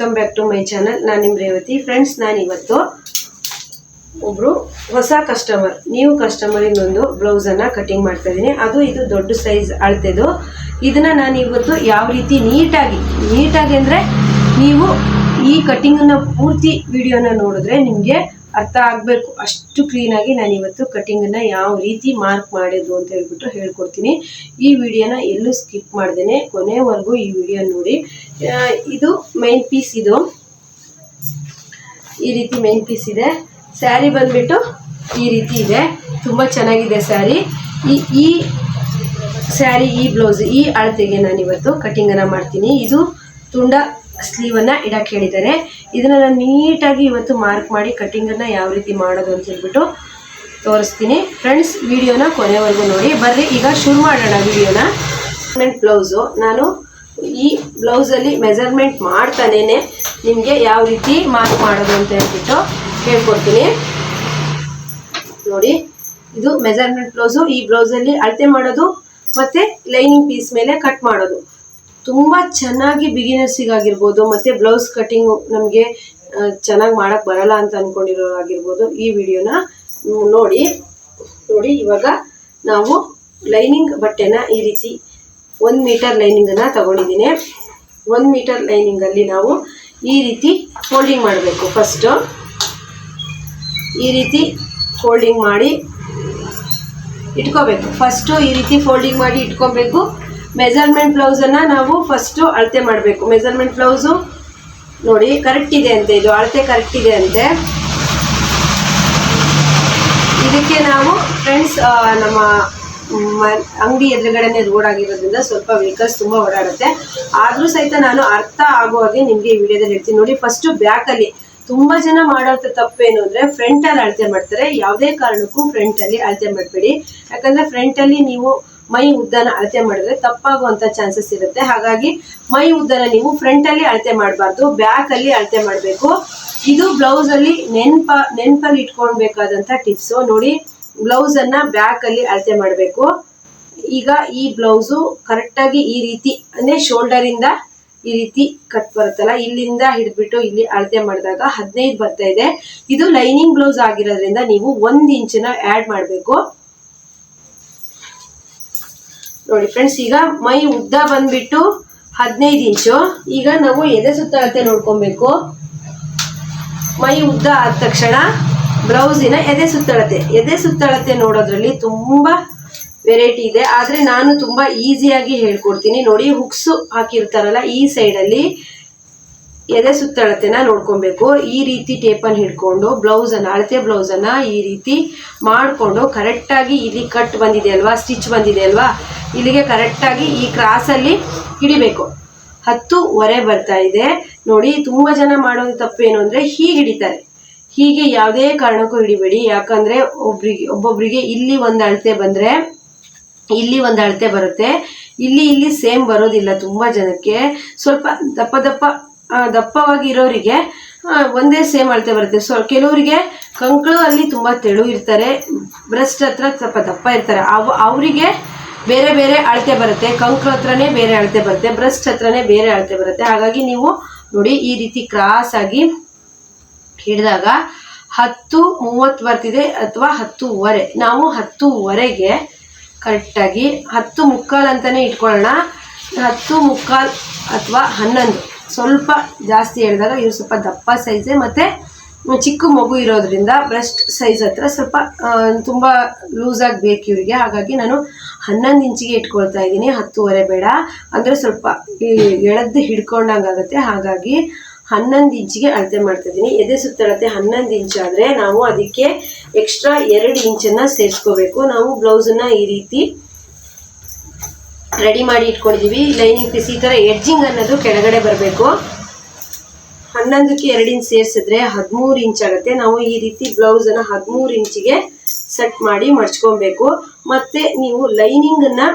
Welcome back to my channel. ನಾನು ನಿಮ್ಮ Revathi. Friends, ನಾನಿವತ್ತು ಒಬ್ಬರು ಹೊಸ ಕಸ್ಟಮರ್, ನ್ಯೂ ಕಸ್ಟಮರಿಂದೊಂದು ಬ್ಲೌಸನ್ನು ಕಟಿಂಗ್ ಮಾಡ್ತಾ ಇದ್ದೀನಿ. ಇದು ದೊಡ್ಡ ಸೈಜ್ ಅಳತೆದು. ಇದನ್ನು ನಾನು ಇವತ್ತು ಯಾವ ರೀತಿ ನೀಟಾಗಿ ಅಂದರೆ ನೀವು ಈ ಕಟಿಂಗನ್ನು ಪೂರ್ತಿ ವಿಡಿಯೋನ ನೋಡಿದ್ರೆ ನಿಮಗೆ ಅರ್ಥ ಆಗಬೇಕು. ಅಷ್ಟು ಕ್ಲೀನಾಗಿ ನಾನು ಇವತ್ತು ಕಟಿಂಗನ್ನು ಯಾವ ರೀತಿ ಮಾರ್ಕ್ ಮಾಡೋದು ಅಂತ ಹೇಳ್ಕೊಡ್ತೀನಿ. ಈ ವಿಡಿಯೋನ ಎಲ್ಲೂ ಸ್ಕಿಪ್ ಮಾಡ್ದೇನೆ ಕೊನೆವರೆಗೂ ಈ ವಿಡಿಯೋ ನೋಡಿ. ಇದು ಮೈನ್ ಪೀಸ್. ಇದು ಈ ರೀತಿ ಮೈನ್ ಪೀಸ್ ಇದೆ. ಸ್ಯಾರಿ ಬಂದ್ಬಿಟ್ಟು ಈ ರೀತಿ ಇದೆ. ತುಂಬ ಚೆನ್ನಾಗಿದೆ ಸ್ಯಾರಿ. ಈ ಸ್ಯಾರಿ, ಈ ಬ್ಲೌಸ್, ಈ ಅಳತೆಗೆ ನಾನಿವತ್ತು ಕಟಿಂಗನ್ನು ಮಾಡ್ತೀನಿ. ಇದು ತುಂಡ ಸ್ಲೀವನ್ನು ಇಡಕ್ಕೆ ಹೇಳಿದ್ದಾರೆ. ಇದನ್ನು ನಾನು ನೀಟಾಗಿ ಇವತ್ತು ಮಾರ್ಕ್ ಮಾಡಿ ಕಟಿಂಗನ್ನು ಯಾವ ರೀತಿ ಮಾಡೋದು ಅಂತ ಹೇಳ್ಬಿಟ್ಟು ತೋರಿಸ್ತೀನಿ. ಫ್ರೆಂಡ್ಸ್, ವಿಡಿಯೋನ ಕೊನೆವರೆಗೂ ನೋಡಿ. ಬರ್ರಿ ಈಗ ಶುರು ಮಾಡೋಣ ವಿಡಿಯೋನ. ಬ್ಲೌಸು ನಾನು ಈ ಬ್ಲೌಸಲ್ಲಿ ಮೆಜರ್ಮೆಂಟ್ ಮಾಡ್ತಾನೇ ನಿಮಗೆ ಯಾವ ರೀತಿ ಮಾರ್ಕ್ ಮಾಡೋದು ಅಂತ ಹೇಳ್ಬಿಟ್ಟು ಹೇಳ್ಕೊಡ್ತೀನಿ. ನೋಡಿ, ಇದು ಮೆಜರ್ಮೆಂಟ್ ಬ್ಲೌಸು. ಈ ಬ್ಲೌಸಲ್ಲಿ ಅಳತೆ ಮಾಡೋದು ಮತ್ತು ಲೈನಿಂಗ್ ಪೀಸ್ ಮೇಲೆ ಕಟ್ ಮಾಡೋದು ತುಂಬ ಚೆನ್ನಾಗಿ ಬಿಗಿನರ್ಸಿಗಾಗಿರ್ಬೋದು, ಮತ್ತು ಬ್ಲೌಸ್ ಕಟಿಂಗು ನಮಗೆ ಚೆನ್ನಾಗಿ ಮಾಡೋಕ್ಕೆ ಬರಲ್ಲ ಅಂತ ಅಂದ್ಕೊಂಡಿರೋರಾಗಿರ್ಬೋದು ಈ ವಿಡಿಯೋನ ನೋಡಿ. ಇವಾಗ ನಾವು ಲೈನಿಂಗ್ ಬಟ್ಟೆನ ಈ ರೀತಿ 1 ಮೀಟರ್ ಲೈನಿಂಗನ್ನು ತಗೊಂಡಿದ್ದೀನಿ. 1 ಮೀಟರ್ ಲೈನಿಂಗಲ್ಲಿ ನಾವು ಈ ರೀತಿ ಫೋಲ್ಡಿಂಗ್ ಮಾಡಬೇಕು. ಫಸ್ಟು ಈ ರೀತಿ ಫೋಲ್ಡಿಂಗ್ ಮಾಡಿ ಇಟ್ಕೋಬೇಕು. ಈ ರೀತಿ ಫೋಲ್ಡಿಂಗ್ ಮಾಡಿ ಇಟ್ಕೋಬೇಕು. ಮೆಜರ್ಮೆಂಟ್ ಬ್ಲೌಸನ್ನು ನಾವು ಫಸ್ಟು ಅಳತೆ ಮಾಡಬೇಕು. ಮೆಜರ್ಮೆಂಟ್ ಬ್ಲೌಸು ನೋಡಿ ಕರೆಕ್ಟ್ ಇದೆ ಅಂತೆ, ಇದು ಅಳತೆ ಕರೆಕ್ಟ್ ಇದೆ ಅಂತೆ. ಇದಕ್ಕೆ ನಾವು ಫ್ರೆಂಡ್ಸ್ ನಮ್ಮ ಅಂಗಡಿ ಎದುರುಗಡೆನೇ ರೋಡ್ ಆಗಿರೋದ್ರಿಂದ ಸ್ವಲ್ಪ ವೆಹಿಕಲ್ಸ್ ತುಂಬ ಓಡಾಡುತ್ತೆ. ಆದರೂ ಸಹಿತ ನಾನು ಅರ್ಥ ಆಗೋ ಹಾಗೆ ನಿಮಗೆ ಈ ವಿಡಿಯೋದಲ್ಲಿ ಹೇಳ್ತೀನಿ. ನೋಡಿ, ಫಸ್ಟು ಬ್ಯಾಕಲ್ಲಿ ತುಂಬ ಜನ ಮಾಡೋಂಥ ತಪ್ಪೇನು ಅಂದರೆ ಫ್ರಂಟಲ್ಲಿ ಅಳತೆ ಮಾಡ್ತಾರೆ. ಯಾವುದೇ ಕಾರಣಕ್ಕೂ ಫ್ರಂಟಲ್ಲಿ ಅಳತೆ ಮಾಡಬೇಡಿ. ಯಾಕಂದರೆ ಫ್ರಂಟಲ್ಲಿ ನೀವು ಮೈ ಉದ್ದನ ಅಳತೆ ಮಾಡಿದ್ರೆ ತಪ್ಪಾಗುವಂಥ ಚಾನ್ಸಸ್ ಇರುತ್ತೆ. ಹಾಗಾಗಿ ಮೈ ಉದ್ದನ ನೀವು ಫ್ರಂಟಲ್ಲಿ ಅಳತೆ ಮಾಡಬಾರ್ದು, ಬ್ಯಾಕಲ್ಲಿ ಅಳತೆ ಮಾಡಬೇಕು. ಇದು ಬ್ಲೌಸಲ್ಲಿ ನೆನಪಲ್ಲಿ ಇಟ್ಕೊಳ್ಬೇಕಾದಂಥ ಟಿಪ್ಸು. ನೋಡಿ, ಬ್ಲೌಸನ್ನು ಬ್ಯಾಕಲ್ಲಿ ಅಳತೆ ಮಾಡಬೇಕು. ಈಗ ಈ ಬ್ಲೌಸು ಕರೆಕ್ಟಾಗಿ ಈ ರೀತಿ ಅಂದರೆ ಶೋಲ್ಡರಿಂದ ಈ ರೀತಿ ಕಟ್ ಬರುತ್ತಲ್ಲ, ಇಲ್ಲಿಂದ ಹಿಡಿದ್ಬಿಟ್ಟು ಇಲ್ಲಿ ಅಳತೆ ಮಾಡಿದಾಗ 15 ಬರ್ತಾ ಇದೆ. ಇದು ಲೈನಿಂಗ್ ಬ್ಲೌಸ್ ಆಗಿರೋದ್ರಿಂದ ನೀವು 1 ಇಂಚನ್ನ ಆ್ಯಡ್ ಮಾಡಬೇಕು. ನೋಡಿ ಫ್ರೆಂಡ್ಸ್, ಈಗ ಮೈ ಉದ್ದ ಬಂದ್ಬಿಟ್ಟು 15 ಇಂಚು. ಈಗ ನಾವು ಎದೆ ಸುತ್ತ ಅಳತೆ ನೋಡ್ಕೊಬೇಕು. ಮೈ ಉದ್ದ ಆದ ತಕ್ಷಣ ಬ್ಲೌಸಿನ ಎದೆ ಸುತ್ತಳತೆ ನೋಡೋದ್ರಲ್ಲಿ ತುಂಬ ವೆರೈಟಿ ಇದೆ. ಆದರೆ ನಾನು ತುಂಬ ಈಸಿಯಾಗಿ ಹೇಳ್ಕೊಡ್ತೀನಿ. ನೋಡಿ, ಹುಕ್ಸು ಹಾಕಿರ್ತಾರಲ್ಲ ಈ ಸೈಡಲ್ಲಿ ಎದೆ ಸುತ್ತಳತೆನ ನೋಡ್ಕೊಬೇಕು. ಈ ರೀತಿ ಟೇಪನ್ನು ಹಿಡ್ಕೊಂಡು ಅಳತೆ ಬ್ಲೌಸನ್ನು ಈ ರೀತಿ ಮಾಡಿಕೊಂಡು ಕರೆಕ್ಟಾಗಿ ಇಲ್ಲಿ ಕಟ್ ಬಂದಿದೆ ಅಲ್ವಾ, ಸ್ಟಿಚ್ ಬಂದಿದೆ ಅಲ್ವಾ, ಇಲ್ಲಿಗೆ ಕರೆಕ್ಟಾಗಿ ಈ ಕ್ರಾಸಲ್ಲಿ ಹಿಡಿಬೇಕು. 10.25 ಬರ್ತಾ ಇದೆ. ನೋಡಿ, ತುಂಬ ಜನ ಮಾಡೋದು ತಪ್ಪೇನು ಅಂದರೆ ಹೀಗೆ ಹಿಡಿತಾರೆ. ಹೀಗೆ ಯಾವುದೇ ಕಾರಣಕ್ಕೂ ಹಿಡಿಬೇಡಿ. ಯಾಕಂದರೆ ಒಬ್ಬೊಬ್ಬರಿಗೆ ಇಲ್ಲಿ ಒಂದು ಅಳತೆ ಬಂದರೆ ಇಲ್ಲಿ ಒಂದು ಅಳತೆ ಬರುತ್ತೆ, ಇಲ್ಲಿ ಸೇಮ್ ಬರೋದಿಲ್ಲ. ತುಂಬ ಜನಕ್ಕೆ ಸ್ವಲ್ಪ ದಪ್ಪವಾಗಿ ಇರೋರಿಗೆ ಒಂದೇ ಸೇಮ್ ಅಳತೆ ಬರುತ್ತೆ. ಕೆಲವರಿಗೆ ಕಂಕಳು ಅಲ್ಲಿ ತುಂಬ ತೆಳು ಇರ್ತಾರೆ, ಬ್ರೆಸ್ಟ್ ಹತ್ರ ಸ್ವಲ್ಪ ದಪ್ಪ ಇರ್ತಾರೆ. ಅವರಿಗೆ ಬೇರೆ ಬೇರೆ ಅಳತೆ ಬರುತ್ತೆ. ಕಂಕಳು ಹತ್ರನೇ ಬೇರೆ ಅಳತೆ ಬರುತ್ತೆ, ಬ್ರೆಸ್ಟ್ ಹತ್ರನೇ ಬೇರೆ ಅಳತೆ ಬರುತ್ತೆ. ಹಾಗಾಗಿ ನೀವು ನೋಡಿ ಈ ರೀತಿ ಕ್ರಾಸ್ ಆಗಿ ಹಿಡಿದಾಗ 10.30 ಬರ್ತಿದೆ ಅಥವಾ 10.25. ನಾವು 10.25ಗೆ ಕರೆಕ್ಟಾಗಿ 10.25 ಅಂತಲೇ ಇಟ್ಕೊಳ್ಳೋಣ. 10.25 ಅಥವಾ 11 ಸ್ವಲ್ಪ ಜಾಸ್ತಿ ಹೇಳಿದಾಗ ಇವರು ಸ್ವಲ್ಪ ದಪ್ಪ ಸೈಜೆ ಮತ್ತು ಚಿಕ್ಕ ಮಗು ಇರೋದ್ರಿಂದ ಬ್ರೆಸ್ಟ್ ಸೈಜ್ ಹತ್ರ ಸ್ವಲ್ಪ ತುಂಬ ಲೂಸಾಗಿ ಬೇಕು ಇವರಿಗೆ. ಹಾಗಾಗಿ ನಾನು 11 ಇಂಚಿಗೆ ಇಟ್ಕೊಳ್ತಾ ಇದ್ದೀನಿ. 10.25 ಬೇಡ, ಅಂದರೆ ಸ್ವಲ್ಪ ಎಳೆದು ಹಿಡ್ಕೊಂಡಂಗಾಗುತ್ತೆ. ಹಾಗಾಗಿ 11 ಇಂಚಿಗೆ ಅಳತೆ ಮಾಡ್ತಾಯಿದ್ದೀನಿ. ಎದೆ ಸುತ್ತಳತೆ 11 ಇಂಚ್ ಆದರೆ ನಾವು ಅದಕ್ಕೆ ಎಕ್ಸ್ಟ್ರಾ 2 ಇಂಚನ್ನು ಸೇರಿಸ್ಕೋಬೇಕು. ನಾವು ಬ್ಲೌಸನ್ನು ಈ ರೀತಿ ರೆಡಿ ಮಾಡಿ ಇಟ್ಕೊಂಡಿದ್ದೀವಿ. ಲೈನಿಂಗ್ ಪೀಸ್ ಈ ಥರ ಎಡ್ಜಿಂಗ್ ಅನ್ನೋದು ಕೆಳಗಡೆ ಬರಬೇಕು. 11ಕ್ಕೆ 2 ಇಂಚ್ ಸೇರಿಸಿದ್ರೆ 13 ಇಂಚ್ ಆಗುತ್ತೆ. ನಾವು ಈ ರೀತಿ ಬ್ಲೌಸನ್ನು 13 ಇಂಚಿಗೆ ಸೆಟ್ ಮಾಡಿ ಮಡ್ಚ್ಕೊಬೇಕು. ಮತ್ತು ನೀವು ಲೈನಿಂಗನ್ನು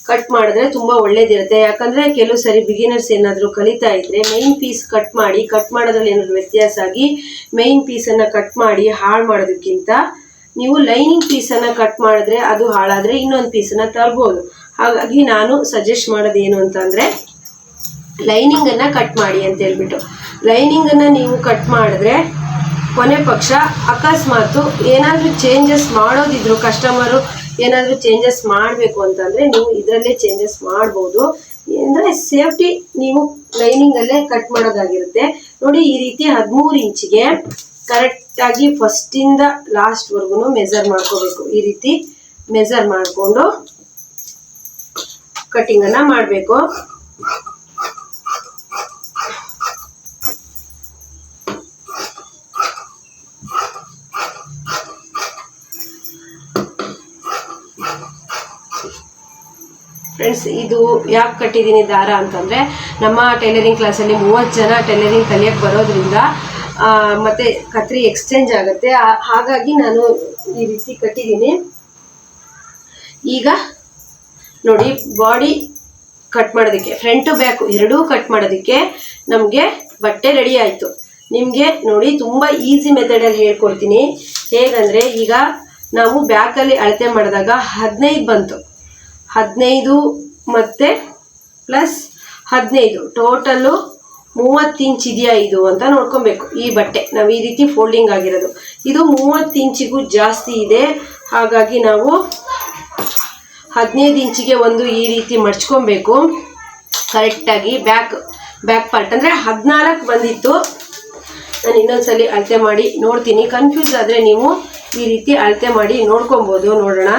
ಕಟ್ ಮಾಡಿದ್ರೆ ತುಂಬ ಒಳ್ಳೇದಿರುತ್ತೆ. ಯಾಕಂದರೆ ಕೆಲವು ಸರಿ ಬಿಗಿನರ್ಸ್ ಏನಾದರೂ ಕಲಿತಾ ಇದ್ದರೆ ಮೈನ್ ಪೀಸ್ ಕಟ್ ಮಾಡೋದ್ರಲ್ಲಿ ಏನಾದರೂ ವ್ಯತ್ಯಾಸ ಆಗಿ ಮೈನ್ ಪೀಸನ್ನು ಕಟ್ ಮಾಡಿ ಹಾಳು ಮಾಡೋದಕ್ಕಿಂತ ನೀವು ಲೈನಿಂಗ್ ಪೀಸನ್ನು ಕಟ್ ಮಾಡಿದ್ರೆ ಅದು ಹಾಳಾದರೆ ಇನ್ನೊಂದು ಪೀಸನ್ನು ತರ್ಬೋದು. ಹಾಗಾಗಿ ನಾನು ಸಜೆಸ್ಟ್ ಮಾಡೋದೇನು ಅಂತಂದರೆ ಲೈನಿಂಗನ್ನು ಕಟ್ ಮಾಡಿ ಅಂತ ಹೇಳ್ಬಿಟ್ಟು. ಲೈನಿಂಗನ್ನು ನೀವು ಕಟ್ ಮಾಡಿದ್ರೆ ಕೊನೆ ಪಕ್ಷ ಅಕಸ್ಮಾತು ಏನಾದರೂ ಚೇಂಜಸ್ ಮಾಡೋದಿದ್ರು, ಕಸ್ಟಮರು ಏನಾದರೂ ಚೇಂಜಸ್ ಮಾಡಬೇಕು ಅಂತಂದರೆ ನೀವು ಇದರಲ್ಲೇ ಚೇಂಜಸ್ ಮಾಡ್ಬೋದು. ಅಂದರೆ ಸೇಫ್ಟಿ ನೀವು ಲೈನಿಂಗಲ್ಲೇ ಕಟ್ ಮಾಡೋದಾಗಿರುತ್ತೆ. ನೋಡಿ ಈ ರೀತಿ 13 ಇಂಚಿಗೆ ಕರೆಕ್ಟಾಗಿ ಫಸ್ಟಿಂದ ಲಾಸ್ಟ್ವರೆಗೂ ಮೆಜರ್ ಮಾಡ್ಕೋಬೇಕು. ಈ ರೀತಿ ಮೆಜರ್ ಮಾಡಿಕೊಂಡು ಕಟ್ಟಿಂಗನ್ನು ಮಾಡಬೇಕು. ಫ್ರೆಂಡ್ಸ್, ಇದು ಯಾಕೆ ಕಟ್ಟಿದ್ದೀನಿ ದಾರ ಅಂತಂದರೆ ನಮ್ಮ ಟೈಲರಿಂಗ್ ಕ್ಲಾಸಲ್ಲಿ 30 ಜನ ಟೈಲರಿಂಗ್ ಕಲಿಯೋಕ್ಕೆ ಬರೋದ್ರಿಂದ ಮತ್ತು ಕತ್ರಿ ಎಕ್ಸ್ಚೇಂಜ್ ಆಗುತ್ತೆ. ಹಾಗಾಗಿ ನಾನು ಈ ರೀತಿ ಕಟ್ಟಿದ್ದೀನಿ. ಈಗ ನೋಡಿ, ಬಾಡಿ ಕಟ್ ಮಾಡೋದಕ್ಕೆ ಫ್ರಂಟು ಬ್ಯಾಕು ಎರಡೂ ಕಟ್ ಮಾಡೋದಕ್ಕೆ ನಮಗೆ ಬಟ್ಟೆ ರೆಡಿ ಆಯಿತು. ನಿಮಗೆ ನೋಡಿ ತುಂಬ ಈಸಿ ಮೆಥಡಲ್ಲಿ ಹೇಳ್ಕೊಡ್ತೀನಿ. ಹೇಗಂದರೆ, ಈಗ ನಾವು ಬ್ಯಾಕಲ್ಲಿ ಅಳತೆ ಮಾಡಿದಾಗ 15 ಬಂತು. 15 ಮತ್ತು ಪ್ಲಸ್ 15 ಟೋಟಲ್ಲು 30 ಇಂಚ್ ಇದೆಯಾ ಇದು ಅಂತ ನೋಡ್ಕೊಬೇಕು. ಈ ಬಟ್ಟೆ ನಾವು ಈ ರೀತಿ ಫೋಲ್ಡಿಂಗ್ ಆಗಿರೋದು ಇದು 30 ಇಂಚಿಗೂ ಜಾಸ್ತಿ ಇದೆ. ಹಾಗಾಗಿ ನಾವು 15 ಇಂಚಿಗೆ ಒಂದು ಈ ರೀತಿ ಮಡ್ಚ್ಕೊಬೇಕು ಕರೆಕ್ಟಾಗಿ. ಬ್ಯಾಕ್ ಪಾರ್ಟ್ ಅಂದರೆ 14 ಬಂದಿತ್ತು. ನಾನು ಇನ್ನೊಂದ್ಸಲಿ ಅಳತೆ ಮಾಡಿ ನೋಡ್ತೀನಿ. ಕನ್ಫ್ಯೂಸ್ ಆದರೆ ನೀವು ಈ ರೀತಿ ಅಳತೆ ಮಾಡಿ ನೋಡ್ಕೊಬೋದು. ನೋಡೋಣ.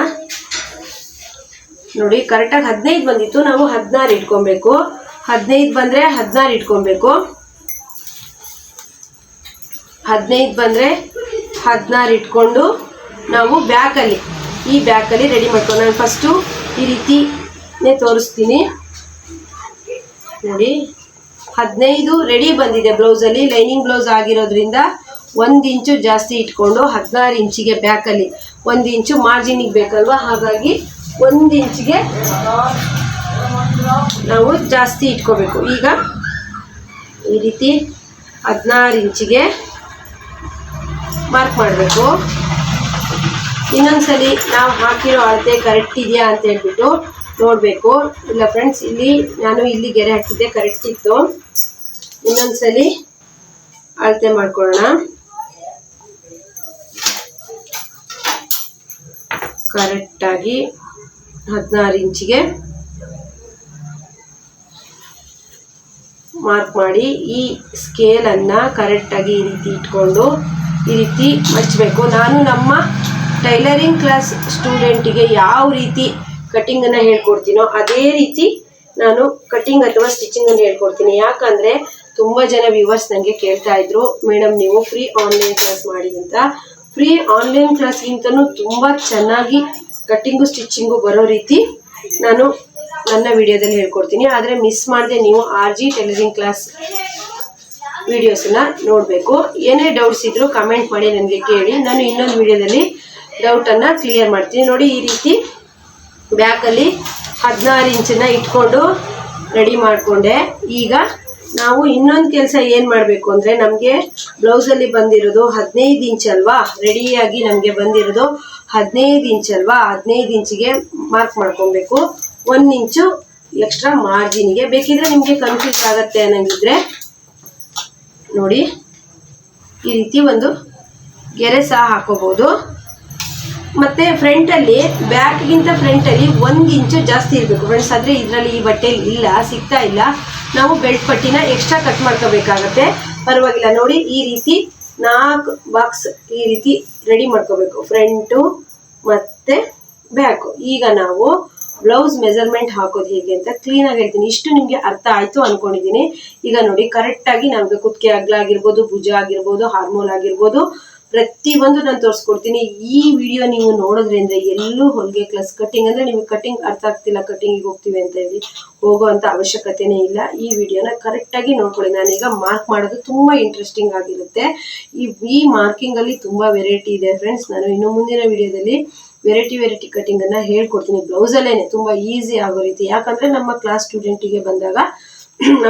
ನೋಡಿ, ಕರೆಕ್ಟಾಗಿ 15 ಬಂದಿತ್ತು. ನಾವು 16 ಇಟ್ಕೊಬೇಕು. 15 ಬಂದರೆ 16 ಇಟ್ಕೊಬೇಕು. 15 ಬಂದರೆ 16 ಇಟ್ಕೊಂಡು ನಾವು ಈ ಬ್ಯಾಕಲ್ಲಿ ರೆಡಿ ಮಾಡ್ಕೊಂಡು, ನಾನು ಫಸ್ಟು ಈ ರೀತಿನೇ ತೋರಿಸ್ತೀನಿ. ನೋಡಿ, 15 ರೆಡಿ ಬಂದಿದೆ ಬ್ಲೌಸಲ್ಲಿ. ಲೈನಿಂಗ್ ಬ್ಲೌಸ್ ಆಗಿರೋದ್ರಿಂದ 1 ಇಂಚು ಜಾಸ್ತಿ ಇಟ್ಕೊಂಡು 16 ಇಂಚಿಗೆ ಬ್ಯಾಕಲ್ಲಿ 1 ಇಂಚು ಮಾರ್ಜಿನಿಗೆ ಬೇಕಲ್ವಾ, ಹಾಗಾಗಿ 1 ಇಂಚಿಗೆ ನಾವು ಜಾಸ್ತಿ ಇಟ್ಕೋಬೇಕು. ಈಗ ಈ ರೀತಿ 16 ಇಂಚಿಗೆ ಮಾರ್ಕ್ ಮಾಡಬೇಕು. ಇನ್ನೊಂದ್ಸಲಿ ನಾವು ಹಾಕಿರೋ ಅಳತೆ ಕರೆಕ್ಟ್ ಇದೆಯಾ ಅಂತ ಹೇಳ್ಬಿಟ್ಟು ನೋಡಬೇಕು. ಇಲ್ಲ ಫ್ರೆಂಡ್ಸ್, ನಾನು ಇಲ್ಲಿ ಗೆರೆ ಹಾಕಿದ್ದೆ, ಕರೆಕ್ಟ್ ಇತ್ತು. ಇನ್ನೊಂದ್ಸಲಿ ಅಳತೆ ಮಾಡ್ಕೊಳ್ಳೋಣ. ಕರೆಕ್ಟಾಗಿ 16 ಇಂಚಿಗೆ ಮಾರ್ಕ್ ಮಾಡಿ ಈ ಸ್ಕೇಲನ್ನು ಕರೆಕ್ಟಾಗಿ ಈ ರೀತಿ ಇಟ್ಕೊಂಡು ಈ ರೀತಿ ಮಡಚಬೇಕು. ನಾನು ನಮ್ಮ ಟೈಲರಿಂಗ್ ಕ್ಲಾಸ್ ಸ್ಟೂಡೆಂಟಿಗೆ ಯಾವ ರೀತಿ ಕಟ್ಟಿಂಗನ್ನು ಹೇಳ್ಕೊಡ್ತೀನೋ ಅದೇ ರೀತಿ ನಾನು ಕಟ್ಟಿಂಗ್ ಅಥವಾ ಸ್ಟಿಚಿಂಗನ್ನು ಹೇಳ್ಕೊಡ್ತೀನಿ. ಯಾಕಂದರೆ ತುಂಬ ಜನ ವ್ಯೂವರ್ಸ್ ನನಗೆ ಕೇಳ್ತಾ ಇದ್ರು, ಮೇಡಮ್ ನೀವು ಫ್ರೀ ಆನ್ಲೈನ್ ಕ್ಲಾಸ್ ಮಾಡಿ ಅಂತ. ಫ್ರೀ ಆನ್ಲೈನ್ ಕ್ಲಾಸ್ಗಿಂತನೂ ತುಂಬ ಚೆನ್ನಾಗಿ ಕಟ್ಟಿಂಗು ಸ್ಟಿಚಿಂಗು ಬರೋ ರೀತಿ ನಾನು ನನ್ನ ವಿಡಿಯೋದಲ್ಲಿ ಹೇಳ್ಕೊಡ್ತೀನಿ. ಆದರೆ ಮಿಸ್ ಮಾಡದೆ ನೀವು RG ಟೈಲರಿಂಗ್ ಕ್ಲಾಸ್ ವಿಡಿಯೋಸನ್ನ ನೋಡಬೇಕು. ಏನೇ ಡೌಟ್ಸ್ ಇದ್ದರೂ ಕಮೆಂಟ್ ಮಾಡಿ ನನಗೆ ಕೇಳಿ, ನಾನು ಇನ್ನೊಂದು ವಿಡಿಯೋದಲ್ಲಿ ಡೌಟನ್ನು ಕ್ಲಿಯರ್ ಮಾಡ್ತೀನಿ. ನೋಡಿ, ಈ ರೀತಿ ಬ್ಯಾಕಲ್ಲಿ 16 ಇಂಚನ್ನು ಇಟ್ಕೊಂಡು ರೆಡಿ ಮಾಡಿಕೊಂಡೆ. ಈಗ ನಾವು ಇನ್ನೊಂದು ಕೆಲಸ ಏನು ಮಾಡಬೇಕು ಅಂದರೆ, ನಮಗೆ ಬ್ಲೌಸಲ್ಲಿ ಬಂದಿರೋದು 15 ಇಂಚ್ ಅಲ್ವಾ, ರೆಡಿಯಾಗಿ ನಮಗೆ ಬಂದಿರೋದು 15 ಇಂಚ್ ಅಲ್ವಾ. 15 ಇಂಚಿಗೆ ಮಾರ್ಕ್ ಮಾಡ್ಕೊಬೇಕು. 1 ಇಂಚು ಎಕ್ಸ್ಟ್ರಾ ಮಾರ್ಜಿನಿಗೆ. ಬೇಕಿದ್ರೆ ನಿಮಗೆ ಕನ್ಫ್ಯೂಸ್ ಆಗುತ್ತೆ ಅನ್ನಂಗಿದ್ರೆ ನೋಡಿ, ಈ ರೀತಿ ಒಂದು ಗೆರೆ ಸಹ ಹಾಕೋಬೋದು. ಮತ್ತು ಫ್ರಂಟಲ್ಲಿ ಬ್ಯಾಕ್ಗಿಂತ ಫ್ರಂಟಲ್ಲಿ 1 ಇಂಚು ಜಾಸ್ತಿ ಇರಬೇಕು ಫ್ರೆಂಡ್ಸ್. ಆದರೆ ಇದರಲ್ಲಿ ಈ ಬಟ್ಟೆಯಲ್ಲಿ ಸಿಗ್ತಾ ಇಲ್ಲ. ನಾವು ಬೆಲ್ಟ್ ಪಟ್ಟಿನ ಎಕ್ಸ್ಟ್ರಾ ಕಟ್ ಮಾಡ್ಕೋಬೇಕಾಗತ್ತೆ. ಪರವಾಗಿಲ್ಲ. ನೋಡಿ, ಈ ರೀತಿ 4 ಬಾಕ್ಸ್ ಈ ರೀತಿ ರೆಡಿ ಮಾಡ್ಕೋಬೇಕು, ಫ್ರಂಟು ಮತ್ತು ಬ್ಯಾಕು. ಈಗ ನಾವು ಬ್ಲೌಸ್ ಮೆಜರ್ಮೆಂಟ್ ಹಾಕೋದು ಹೇಗೆ ಅಂತ ಕ್ಲೀನಾಗಿ ಹೇಳ್ತೀನಿ. ಇಷ್ಟು ನಿಮಗೆ ಅರ್ಥ ಆಯಿತು ಅಂದ್ಕೊಂಡಿದ್ದೀನಿ. ಈಗ ನೋಡಿ, ಕರೆಕ್ಟಾಗಿ ನಮಗೆ ಕುತ್ತಿಗೆ ಅಗಲ ಆಗಿರ್ಬೋದು, ಭುಜ ಆಗಿರ್ಬೋದು, ಹಾರ್ಮೋಲ್ ಆಗಿರ್ಬೋದು, ಪ್ರತಿಯೊಂದು ನಾನು ತೋರಿಸ್ಕೊಡ್ತೀನಿ. ಈ ವಿಡಿಯೋ ನೀವು ನೋಡೋದ್ರಿಂದ ಎಲ್ಲೂ ಹೊಲಿಗೆ ಕ್ಲಾಸ್ ಕಟ್ಟಿಂಗ್ ಅಂದರೆ ನಿಮಗೆ ಕಟ್ಟಿಂಗ್ ಅರ್ಥ ಆಗ್ತಿಲ್ಲ, ಕಟ್ಟಿಂಗಿಗೆ ಹೋಗ್ತೀವಿ ಅಂತ ಹೇಳಿ ಹೋಗೋವಂಥ ಅವಶ್ಯಕತೆನೇ ಇಲ್ಲ. ಈ ವಿಡಿಯೋನ ಕರೆಕ್ಟಾಗಿ ನೋಡ್ಕೊಳ್ಳಿ. ನಾನೀಗ ಮಾರ್ಕ್ ಮಾಡೋದು ತುಂಬ ಇಂಟ್ರೆಸ್ಟಿಂಗ್ ಆಗಿರುತ್ತೆ. ಈ ಮಾರ್ಕಿಂಗಲ್ಲಿ ತುಂಬ ವೆರೈಟಿ ಇದೆ ಫ್ರೆಂಡ್ಸ್. ನಾನು ಇನ್ನು ಮುಂದಿನ ವಿಡಿಯೋದಲ್ಲಿ ವೆರೈಟಿ ಕಟ್ಟಿಂಗನ್ನು ಹೇಳ್ಕೊಡ್ತೀನಿ. ಬ್ಲೌಸಲ್ಲೇ ತುಂಬ ಈಸಿ ಆಗೋ ರೀತಿ. ಯಾಕಂದರೆ ನಮ್ಮ ಕ್ಲಾಸ್ ಸ್ಟೂಡೆಂಟಿಗೆ ಬಂದಾಗ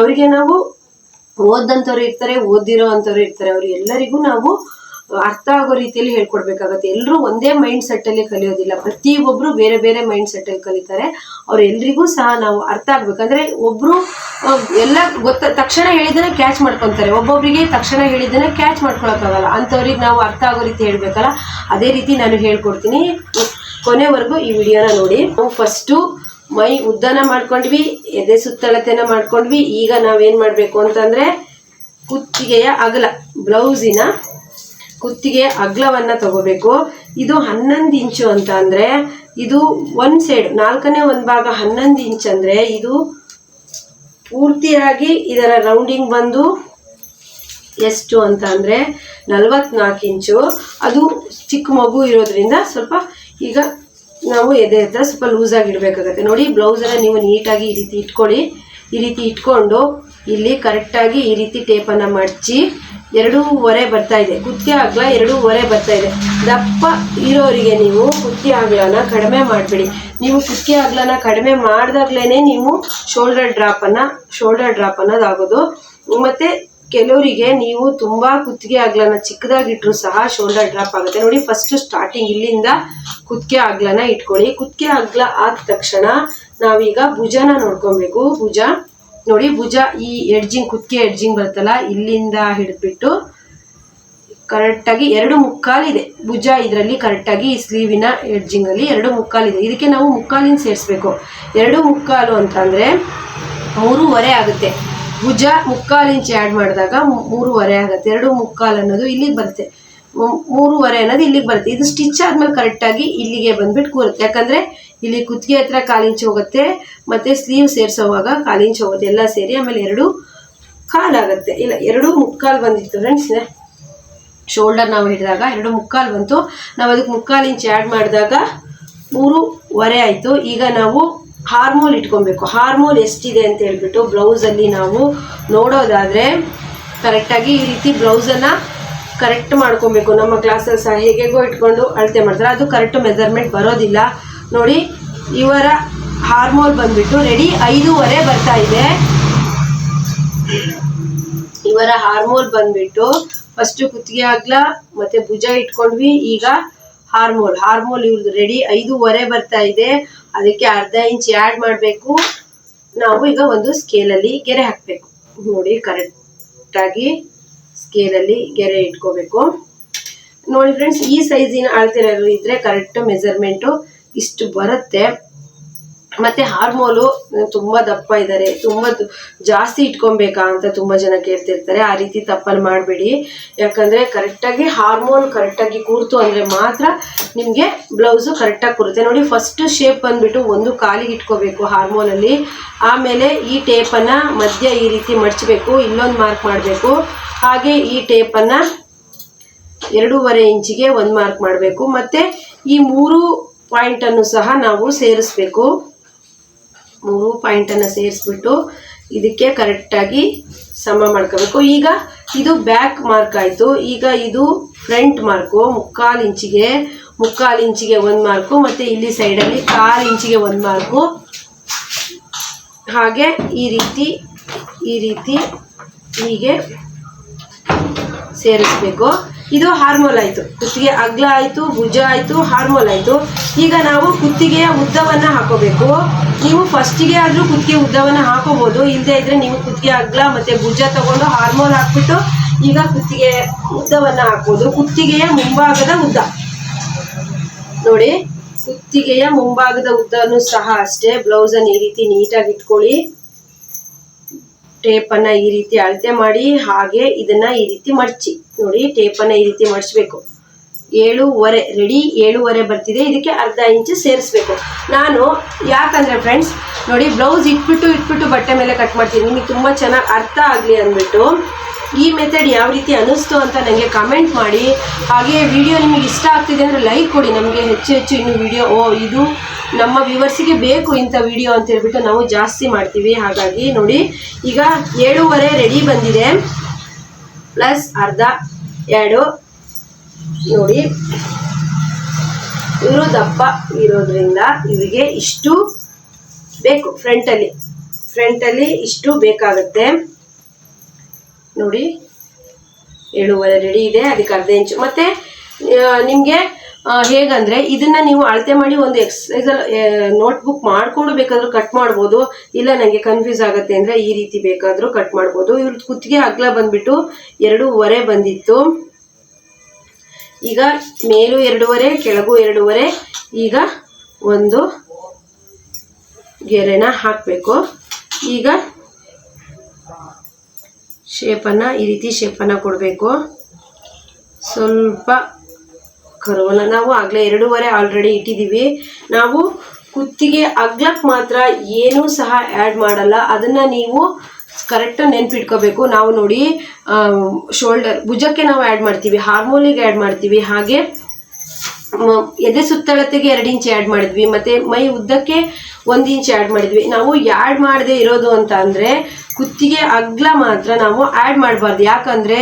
ಅವರಿಗೆ ನಾವು ಓದಂಥವ್ರು ಇರ್ತಾರೆ, ಓದಿರೋ ಅಂಥವ್ರು ಇರ್ತಾರೆ, ಅವ್ರು ಎಲ್ಲರಿಗೂ ನಾವು ಅರ್ಥ ಆಗೋ ರೀತಿಯಲ್ಲಿ ಹೇಳ್ಕೊಡ್ಬೇಕಾಗತ್ತೆ. ಎಲ್ಲರೂ ಒಂದೇ ಮೈಂಡ್ ಸೆಟ್ಟಲ್ಲಿ ಕಲಿಯೋದಿಲ್ಲ, ಪ್ರತಿಯೊಬ್ಬರು ಬೇರೆ ಬೇರೆ ಮೈಂಡ್ ಸೆಟ್ಟಲ್ಲಿ ಕಲಿತಾರೆ. ಅವ್ರೆಲ್ರಿಗೂ ಸಹ ನಾವು ಅರ್ಥ ಆಗ್ಬೇಕಂದ್ರೆ ಒಬ್ರು ಎಲ್ಲ ತಕ್ಷಣ ಹೇಳಿದ್ದನ್ನ ಕ್ಯಾಚ್ ಮಾಡ್ಕೊತಾರೆ, ಒಬ್ಬೊಬ್ರಿಗೆ ತಕ್ಷಣ ಹೇಳಿದ್ದನ್ನ ಕ್ಯಾಚ್ ಮಾಡ್ಕೊಳಕ್ಕಾಗಲ್ಲ. ಅಂಥವ್ರಿಗೆ ನಾವು ಅರ್ಥ ಆಗೋ ರೀತಿ ಹೇಳ್ಬೇಕಲ್ಲ, ಅದೇ ರೀತಿ ನಾನು ಹೇಳ್ಕೊಡ್ತೀನಿ. ಕೊನೆವರೆಗೂ ಈ ವಿಡಿಯೋನ ನೋಡಿ. ನಾವು ಫಸ್ಟು ಮೈ ಉದ್ದನ ಮಾಡ್ಕೊಂಡ್ವಿ, ಎದೆ ಸುತ್ತಳತೆನ ಮಾಡ್ಕೊಂಡ್ವಿ. ಈಗ ನಾವೇನು ಮಾಡಬೇಕು ಅಂತಂದರೆ ಕುತ್ತಿಗೆಯ ಅಗಲ, ಬ್ಲೌಸಿನ ಕುತ್ತಿಗೆಯ ಅಗಲವನ್ನು ತಗೋಬೇಕು. ಇದು 11 ಇಂಚು ಅಂತ ಅಂದರೆ ಇದು ಒಂದು ಸೈಡ್ 4ನೇ ಒಂದು ಭಾಗ 11 ಇಂಚ್ ಅಂದರೆ ಇದು ಪೂರ್ತಿಯಾಗಿ ಇದರ ರೌಂಡಿಂಗ್ ಬಂದು ಎಷ್ಟು ಅಂತ ಅಂದರೆ 44 ಇಂಚು. ಅದು ಚಿಕ್ಕ ಮಗು ಇರೋದ್ರಿಂದ ಸ್ವಲ್ಪ ಈಗ ನಾವು ಎದೆ ಹತ್ರ ಸ್ವಲ್ಪ ಲೂಸಾಗಿ ಇಡಬೇಕಾಗತ್ತೆ. ನೋಡಿ, ಬ್ಲೌಸನ್ನು ನೀವು ನೀಟಾಗಿ ಈ ರೀತಿ ಇಟ್ಕೊಳ್ಳಿ. ಈ ರೀತಿ ಇಟ್ಕೊಂಡು ಇಲ್ಲಿ ಕರೆಕ್ಟಾಗಿ ಈ ರೀತಿ ಟೇಪನ್ನು ಮಡಚಿ 2.25 ಬರ್ತಾ ಇದೆ. ಕುತ್ತಿಗೆ ಅಗಲ 2.25 ಬರ್ತಾ ಇದೆ. ದಪ್ಪ ಇರೋರಿಗೆ ನೀವು ಕುತ್ತಿಗೆ ಅಗಲನ ಕಡಿಮೆ ಮಾಡಬೇಡಿ. ನೀವು ಕುತ್ತಿಗೆ ಅಗಲನ ಕಡಿಮೆ ಮಾಡಿದಾಗ್ಲೇ ನೀವು ಶೋಲ್ಡರ್ ಡ್ರಾಪ್ ಅನ್ನೋದಾಗೋದು. ಮತ್ತು ಕೆಲವರಿಗೆ ನೀವು ತುಂಬ ಕುತ್ತಿಗೆ ಅಗಲನ ಚಿಕ್ಕದಾಗಿಟ್ರು ಸಹ ಶೋಲ್ಡರ್ ಡ್ರಾಪ್ ಆಗುತ್ತೆ. ನೋಡಿ, ಫಸ್ಟ್ ಸ್ಟಾರ್ಟಿಂಗ್ ಇಲ್ಲಿಂದ ಕುತ್ತಿಗೆ ಅಗಲನ ಇಟ್ಕೊಳ್ಳಿ. ಕುತ್ತಿಗೆ ಅಗಲ ಆದ ತಕ್ಷಣ ನಾವೀಗ ಭುಜನ ನೋಡ್ಕೊಬೇಕು. ಭುಜ ನೋಡಿ, ಭುಜ ಈ ಎಡ್ಜಿಂಗ್, ಕುತ್ತಿಗೆ ಎಡ್ಜಿಂಗ್ ಬರುತ್ತಲ್ಲ, ಇಲ್ಲಿಂದ ಹಿಡಿದ್ಬಿಟ್ಟು ಕರೆಕ್ಟಾಗಿ 2.25 ಇದೆ ಭುಜ. ಇದರಲ್ಲಿ ಕರೆಕ್ಟಾಗಿ ಈ ಸ್ಲೀವಿನ ಎಡ್ಜಿಂಗಲ್ಲಿ 2.25 ಇದೆ. ಇದಕ್ಕೆ ನಾವು ಮುಕ್ಕಾಲಿನ ಸೇರಿಸ್ಬೇಕು. 2.25 ಅಂತಂದರೆ 3.25 ಆಗುತ್ತೆ. ಭುಜ 3/4 ಇಂಚ್ ಆ್ಯಡ್ ಮಾಡಿದಾಗ 3.25 ಆಗುತ್ತೆ. 2.25 ಅನ್ನೋದು ಇಲ್ಲಿಗೆ ಬರುತ್ತೆ, 3.25 ಅನ್ನೋದು ಇಲ್ಲಿಗೆ ಬರುತ್ತೆ. ಇದು ಸ್ಟಿಚ್ ಆದ್ಮೇಲೆ ಕರೆಕ್ಟಾಗಿ ಇಲ್ಲಿಗೆ ಬಂದ್ಬಿಟ್ಟು ಕೂರುತ್ತೆ. ಯಾಕಂದರೆ ಇಲ್ಲಿ ಕುತ್ತಿಗೆ ಹತ್ರ 1/4 ಇಂಚ್ ಹೋಗುತ್ತೆ, ಮತ್ತು ಸ್ಲೀವ್ ಸೇರಿಸೋವಾಗ 1/4 ಇಂಚ್ ಹೋಗುತ್ತೆ, ಎಲ್ಲ ಸೇರಿ. ಆಮೇಲೆ 2.25 ಆಗುತ್ತೆ. ಇಲ್ಲ, 2.25 ಬಂದಿತ್ತು ಫ್ರೆಂಡ್ಸ್. ಶೋಲ್ಡರ್ ನಾವು ಹಿಡಿದಾಗ 2.25 ಬಂತು. ನಾವು ಅದಕ್ಕೆ 3/4 ಇಂಚ್ ಆ್ಯಡ್ ಮಾಡಿದಾಗ 3.25 ಆಯಿತು. ಈಗ ನಾವು ಹಾರ್ಮೋಲ್ ಇಟ್ಕೊಬೇಕು. ಹಾರ್ಮೋಲ್ ಎಷ್ಟಿದೆ ಅಂತ ಹೇಳ್ಬಿಟ್ಟು ಬ್ಲೌಸಲ್ಲಿ ನಾವು ನೋಡೋದಾದರೆ ಕರೆಕ್ಟಾಗಿ ಈ ರೀತಿ ಬ್ಲೌಸನ್ನು ಕರೆಕ್ಟ್ ಮಾಡ್ಕೊಬೇಕು. ನಮ್ಮ ಕ್ಲಾಸಲ್ಲಿ ಸಹ ಹೇಗೇಗೋ ಇಟ್ಕೊಂಡು ಅಳತೆ ಮಾಡ್ತಾರೆ, ಅದು ಕರೆಕ್ಟ್ ಮೆಜರ್ಮೆಂಟ್ ಬರೋದಿಲ್ಲ. ನೋಡಿ, ಇವರ ಹಾರ್ಮೋಲ್ ಬಂದ್ಬಿಟ್ಟು ರೆಡಿ 5.25 ಬರ್ತಾ ಇದೆ. ಇವರ ಹಾರ್ಮೋಲ್ ಬಂದ್ಬಿಟ್ಟು ಫಸ್ಟು ಕುತ್ತಿಗೆ ಅಗಲ ಮತ್ತು ಭುಜ ಇಟ್ಕೊಂಡ್ವಿ. ಈಗ ಹಾರ್ಮೋಲ್ ಇವ್ರದ್ದು ರೆಡಿ 5.25 ಬರ್ತಾ ಇದೆ. ಅದಕ್ಕೆ 1/2 ಇಂಚ್ ಆ್ಯಡ್ ಮಾಡಬೇಕು. ನಾವು ಈಗ ಒಂದು ಸ್ಕೇಲಲ್ಲಿ ಗೆರೆ ಹಾಕಬೇಕು. ನೋಡಿ, ಕರೆಕ್ಟಾಗಿ ಸ್ಕೇಲಲ್ಲಿ ಗೆರೆ ಇಟ್ಕೋಬೇಕು. ನೋಡಿ ಫ್ರೆಂಡ್ಸ್, ಈ ಸೈಜಿನ ಅಳತೆರರು ಇದ್ದರೆ ಕರೆಕ್ಟ್ ಮೆಜರ್ಮೆಂಟು ಇಷ್ಟು ಬರುತ್ತೆ. ಮತ್ತು ಹಾರ್ಮೋಲು ತುಂಬ ದಪ್ಪ ಇದ್ದಾರೆ, ತುಂಬ ಜಾಸ್ತಿ ಇಟ್ಕೊಬೇಕಾ ಅಂತ ತುಂಬ ಜನ ಕೇಳ್ತಿರ್ತಾರೆ. ಆ ರೀತಿ ತಪ್ಪನ್ನು ಮಾಡಬೇಡಿ. ಯಾಕಂದರೆ ಕರೆಕ್ಟಾಗಿ ಹಾರ್ಮೋಲ್ ಕರೆಕ್ಟಾಗಿ ಕೂರ್ತು ಅಂದರೆ ಮಾತ್ರ ನಿಮಗೆ ಬ್ಲೌಸು ಕರೆಕ್ಟಾಗಿ ಕೂರುತ್ತೆ. ನೋಡಿ, ಫಸ್ಟ್ ಶೇಪ್ ಬಂದುಬಿಟ್ಟು ಒಂದು ಕಾಲಿಗೆ ಇಟ್ಕೋಬೇಕು ಹಾರ್ಮೋಲಲ್ಲಿ. ಆಮೇಲೆ ಈ ಟೇಪನ್ನು ಮಧ್ಯ ಈ ರೀತಿ ಮಡಚಬೇಕು, ಇಲ್ಲೊಂದು ಮಾರ್ಕ್ ಮಾಡಬೇಕು. ಹಾಗೆ ಈ ಟೇಪನ್ನು 2.25 ಇಂಚಿಗೆ ಒಂದು ಮಾರ್ಕ್ ಮಾಡಬೇಕು. ಮತ್ತು ಈ 3 ಪಾಯಿಂಟನ್ನು ಸಹ ನಾವು ಸೇರಿಸ್ಬೇಕು. 3 ಪಾಯಿಂಟನ್ನು ಸೇರಿಸ್ಬಿಟ್ಟು ಇದಕ್ಕೆ ಕರೆಕ್ಟಾಗಿ ಸಮ ಮಾಡ್ಕೋಬೇಕು. ಈಗ ಇದು ಬ್ಯಾಕ್ ಮಾರ್ಕ್ ಆಯಿತು. ಈಗ ಇದು ಫ್ರಂಟ್ ಮಾರ್ಕು 3/4 ಇಂಚಿಗೆ ಒಂದು ಮಾರ್ಕು, ಮತ್ತು ಇಲ್ಲಿ ಸೈಡಲ್ಲಿ 1/4 ಇಂಚಿಗೆ ಒಂದು ಮಾರ್ಕು. ಹಾಗೆ ಈ ರೀತಿ ಹೀಗೆ ಸೇರಿಸ್ಬೇಕು. ಇದು ಹಾರ್ಮೋಲ್ ಆಯಿತು. ಕುತ್ತಿಗೆ ಅಗಲ ಆಯಿತು, ಭುಜ ಆಯಿತು, ಹಾರ್ಮೋಲ್ ಆಯಿತು. ಈಗ ನಾವು ಕುತ್ತಿಗೆಯ ಉದ್ದವನ್ನು ಹಾಕೋಬೇಕು. ನೀವು ಫಸ್ಟಿಗೆ ಆದರೂ ಕುತ್ತಿಗೆ ಉದ್ದವನ್ನು ಹಾಕೋಬೋದು, ಇಲ್ಲದೇ ಇದ್ದರೆ ನೀವು ಕುತ್ತಿಗೆ ಅಗಲ ಮತ್ತು ಭುಜ ತಗೊಂಡು ಹಾರ್ಮೋಲ್ ಹಾಕ್ಬಿಟ್ಟು ಈಗ ಕುತ್ತಿಗೆ ಉದ್ದವನ್ನು ಹಾಕ್ಬೋದು. ಕುತ್ತಿಗೆಯ ಮುಂಭಾಗದ ಉದ್ದ ನೋಡಿ, ಕುತ್ತಿಗೆಯ ಮುಂಭಾಗದ ಉದ್ದನೂ ಸಹ ಅಷ್ಟೇ ಬ್ಲೌಸನ್ನು ಈ ರೀತಿ ನೀಟಾಗಿ ಇಟ್ಕೊಳ್ಳಿ. ಟೇಪನ್ನು ಈ ರೀತಿ ಅಳತೆ ಮಾಡಿ, ಹಾಗೆ ಇದನ್ನು ಈ ರೀತಿ ಮಡಚಿ. ನೋಡಿ, ಟೇಪನ್ನು ಈ ರೀತಿ ಮಡಚಬೇಕು. 7.25 ರೆಡಿ 7.25 ಬರ್ತಿದೆ. ಇದಕ್ಕೆ 1/2 ಇಂಚು ಸೇರಿಸ್ಬೇಕು. ನಾನು ಯಾಕಂದರೆ ಫ್ರೆಂಡ್ಸ್ ನೋಡಿ, ಬ್ಲೌಸ್ ಇಟ್ಬಿಟ್ಟು ಬಟ್ಟೆ ಮೇಲೆ ಕಟ್ ಮಾಡ್ತೀನಿ, ನಿಮಗೆ ತುಂಬ ಚೆನ್ನಾಗಿ ಅರ್ಥ ಆಗಲಿ ಅಂದ್ಬಿಟ್ಟು. ಈ ಮೆಥಡ್ ಯಾವ ರೀತಿ ಅನ್ನಿಸ್ತು ಅಂತ ನನಗೆ ಕಮೆಂಟ್ ಮಾಡಿ. ಹಾಗೆ ವಿಡಿಯೋ ನಿಮಗೆ ಇಷ್ಟ ಆಗ್ತಿದೆ ಅಂದರೆ ಲೈಕ್ ಕೊಡಿ. ನಮಗೆ ಹೆಚ್ಚು ಇನ್ನು ವಿಡಿಯೋ ಇದು ನಮ್ಮ ವ್ಯೂವರ್ಸಿಗೆ ಬೇಕು ಇಂಥ ವಿಡಿಯೋ ಅಂತ ಹೇಳ್ಬಿಟ್ಟು ನಾವು ಜಾಸ್ತಿ ಮಾಡ್ತೀವಿ. ಹಾಗಾಗಿ ನೋಡಿ, ಈಗ 7.25 ರೆಡಿ ಬಂದಿದೆ, ಪ್ಲಸ್ 1/2 ಆ್ಯಡು. ನೋಡಿ, ಇವರು ದಪ್ಪ ಇರೋದ್ರಿಂದ ಇವರಿಗೆ ಇಷ್ಟು ಬೇಕು. ಫ್ರಂಟಲ್ಲಿ ಇಷ್ಟು ಬೇಕಾಗುತ್ತೆ. ನೋಡಿ, 7.5 ರೆಡಿ ಇದೆ. ಅದಕ್ಕೆ ಅರ್ಧ ಇಂಚು. ಮತ್ತು ನಿಮಗೆ ಹೇಗಂದರೆ ಇದನ್ನು ನೀವು ಅಳತೆ ಮಾಡಿ ಒಂದು ಎಕ್ಸಸೈಸಲ್ಲಿ ನೋಟ್ಬುಕ್ ಮಾಡಿಕೊಂಡು ಬೇಕಾದರೂ ಕಟ್ ಮಾಡ್ಬೋದು. ಇಲ್ಲ ನನಗೆ ಕನ್ಫ್ಯೂಸ್ ಆಗುತ್ತೆ ಅಂದರೆ ಈ ರೀತಿ ಬೇಕಾದರೂ ಕಟ್ ಮಾಡ್ಬೋದು. ಇವ್ರದ್ದು ಕುತ್ತಿಗೆ ಅಗಲ ಬಂದುಬಿಟ್ಟು 2.5 ಬಂದಿತ್ತು. ಈಗ ಮೇಲೂ 2.5 ಕೆಳಗೂ 2.5. ಈಗ ಒಂದು ಗೆರೆನ ಹಾಕಬೇಕು. ಈಗ ಶೇಪನ್ನು ಈ ರೀತಿ ಶೇಪನ್ನು ಕೊಡಬೇಕು. ಸ್ವಲ್ಪ ಕರುವನ್ನ ನಾವು ಆಗಲೇ 2.5 ಆಲ್ರೆಡಿ ಇಟ್ಟಿದ್ದೀವಿ. ನಾವು ಕುತ್ತಿಗೆ ಅಗ್ಲಕ್ಕೆ ಮಾತ್ರ ಏನೂ ಸಹ ಆ್ಯಡ್ ಮಾಡಲ್ಲ. ಅದನ್ನು ನೀವು ಕರೆಕ್ಟಾಗಿ ನೆನ್ಪಿಟ್ಕೋಬೇಕು. ನಾವು ನೋಡಿ ಶೋಲ್ಡರ್ ಭುಜಕ್ಕೆ ನಾವು ಆ್ಯಡ್ ಮಾಡ್ತೀವಿ, ಹಾರ್ಮೋನಿಗೆ ಆ್ಯಡ್ ಮಾಡ್ತೀವಿ, ಹಾಗೆ ಎದೆ ಸುತ್ತಳತೆಗೆ 2 ಇಂಚ್ ಆ್ಯಡ್ ಮಾಡಿದ್ವಿ, ಮತ್ತು ಮೈ ಉದ್ದಕ್ಕೆ 1 ಇಂಚ್ ಆ್ಯಡ್ ಮಾಡಿದ್ವಿ. ನಾವು ಆ್ಯಡ್ ಮಾಡದೆ ಇರೋದು ಅಂತ ಅಂದರೆ ಕುತ್ತಿಗೆ ಅಗ್ಲ ಮಾತ್ರ ನಾವು ಆ್ಯಡ್ ಮಾಡಬಾರ್ದು. ಯಾಕಂದರೆ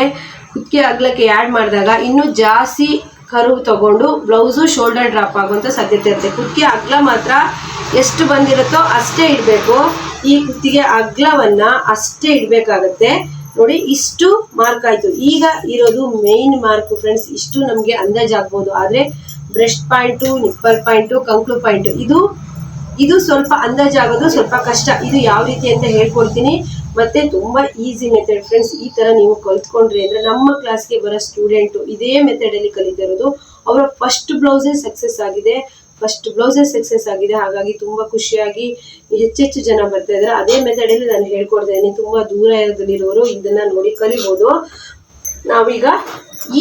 ಕುತ್ತಿಗೆ ಅಗ್ಲಕ್ಕೆ ಆ್ಯಡ್ ಮಾಡಿದಾಗ ಇನ್ನೂ ಜಾಸ್ತಿ ಕರುವು ತಗೊಂಡು ಬ್ಲೌಸು ಶೋಲ್ಡರ್ ಡ್ರಾಪ್ ಆಗುವಂಥ ಸಾಧ್ಯತೆ ಇರುತ್ತೆ. ಕುತ್ತಿಗೆ ಅಗ್ಲ ಮಾತ್ರ ಎಷ್ಟು ಬಂದಿರುತ್ತೋ ಅಷ್ಟೇ ಇಡಬೇಕು. ಈ ಕುತ್ತಿಗೆ ಅಗ್ಲವನ್ನು ಅಷ್ಟೇ ಇಡಬೇಕಾಗತ್ತೆ. ನೋಡಿ, ಇಷ್ಟು ಮಾರ್ಕ್ ಆಯಿತು. ಈಗ ಇರೋದು ಮೇನ್ ಮಾರ್ಕು ಫ್ರೆಂಡ್ಸ್. ಇಷ್ಟು ನಮಗೆ ಅಂದಾಜಾಗ್ಬೋದು. ಆದರೆ ಬ್ರೆಸ್ಟ್ ಪಾಯಿಂಟು, ನಿಪ್ಪಲ್ ಪಾಯಿಂಟು, ಕಂಕ್ಳು ಪಾಯಿಂಟು ಇದು ಸ್ವಲ್ಪ ಅಂದಾಜಾಗೋದು ಸ್ವಲ್ಪ ಕಷ್ಟ. ಇದು ಯಾವ ರೀತಿ ಅಂತ ಹೇಳ್ಕೊಡ್ತೀನಿ. ಮತ್ತು ತುಂಬ ಈಸಿ ಮೆಥಡ್ ಫ್ರೆಂಡ್ಸ್. ಈ ಥರ ನೀವು ಕಲ್ತ್ಕೊಂಡ್ರಿ ಅಂದರೆ ನಮ್ಮ ಕ್ಲಾಸ್ಗೆ ಬರೋ ಸ್ಟೂಡೆಂಟು ಇದೇ ಮೆಥಡಲ್ಲಿ ಕಲಿತಿರೋದು. ಅವರ ಫಸ್ಟ್ ಬ್ಲೌಸೇ ಸಕ್ಸಸ್ ಆಗಿದೆ. ಹಾಗಾಗಿ ತುಂಬ ಖುಷಿಯಾಗಿ ಹೆಚ್ಚೆಚ್ಚು ಜನ ಬರ್ತಾ ಇದ್ದಾರೆ. ಅದೇ ಮೆಥಡಲ್ಲಿ ನಾನು ಹೇಳ್ಕೊಡ್ತಾ ಇದ್ದೀನಿ. ತುಂಬ ದೂರ ಇರೋದಲ್ಲಿರೋರು ಇದನ್ನು ನೋಡಿ ಕಲಿಬೋದು. ನಾವೀಗ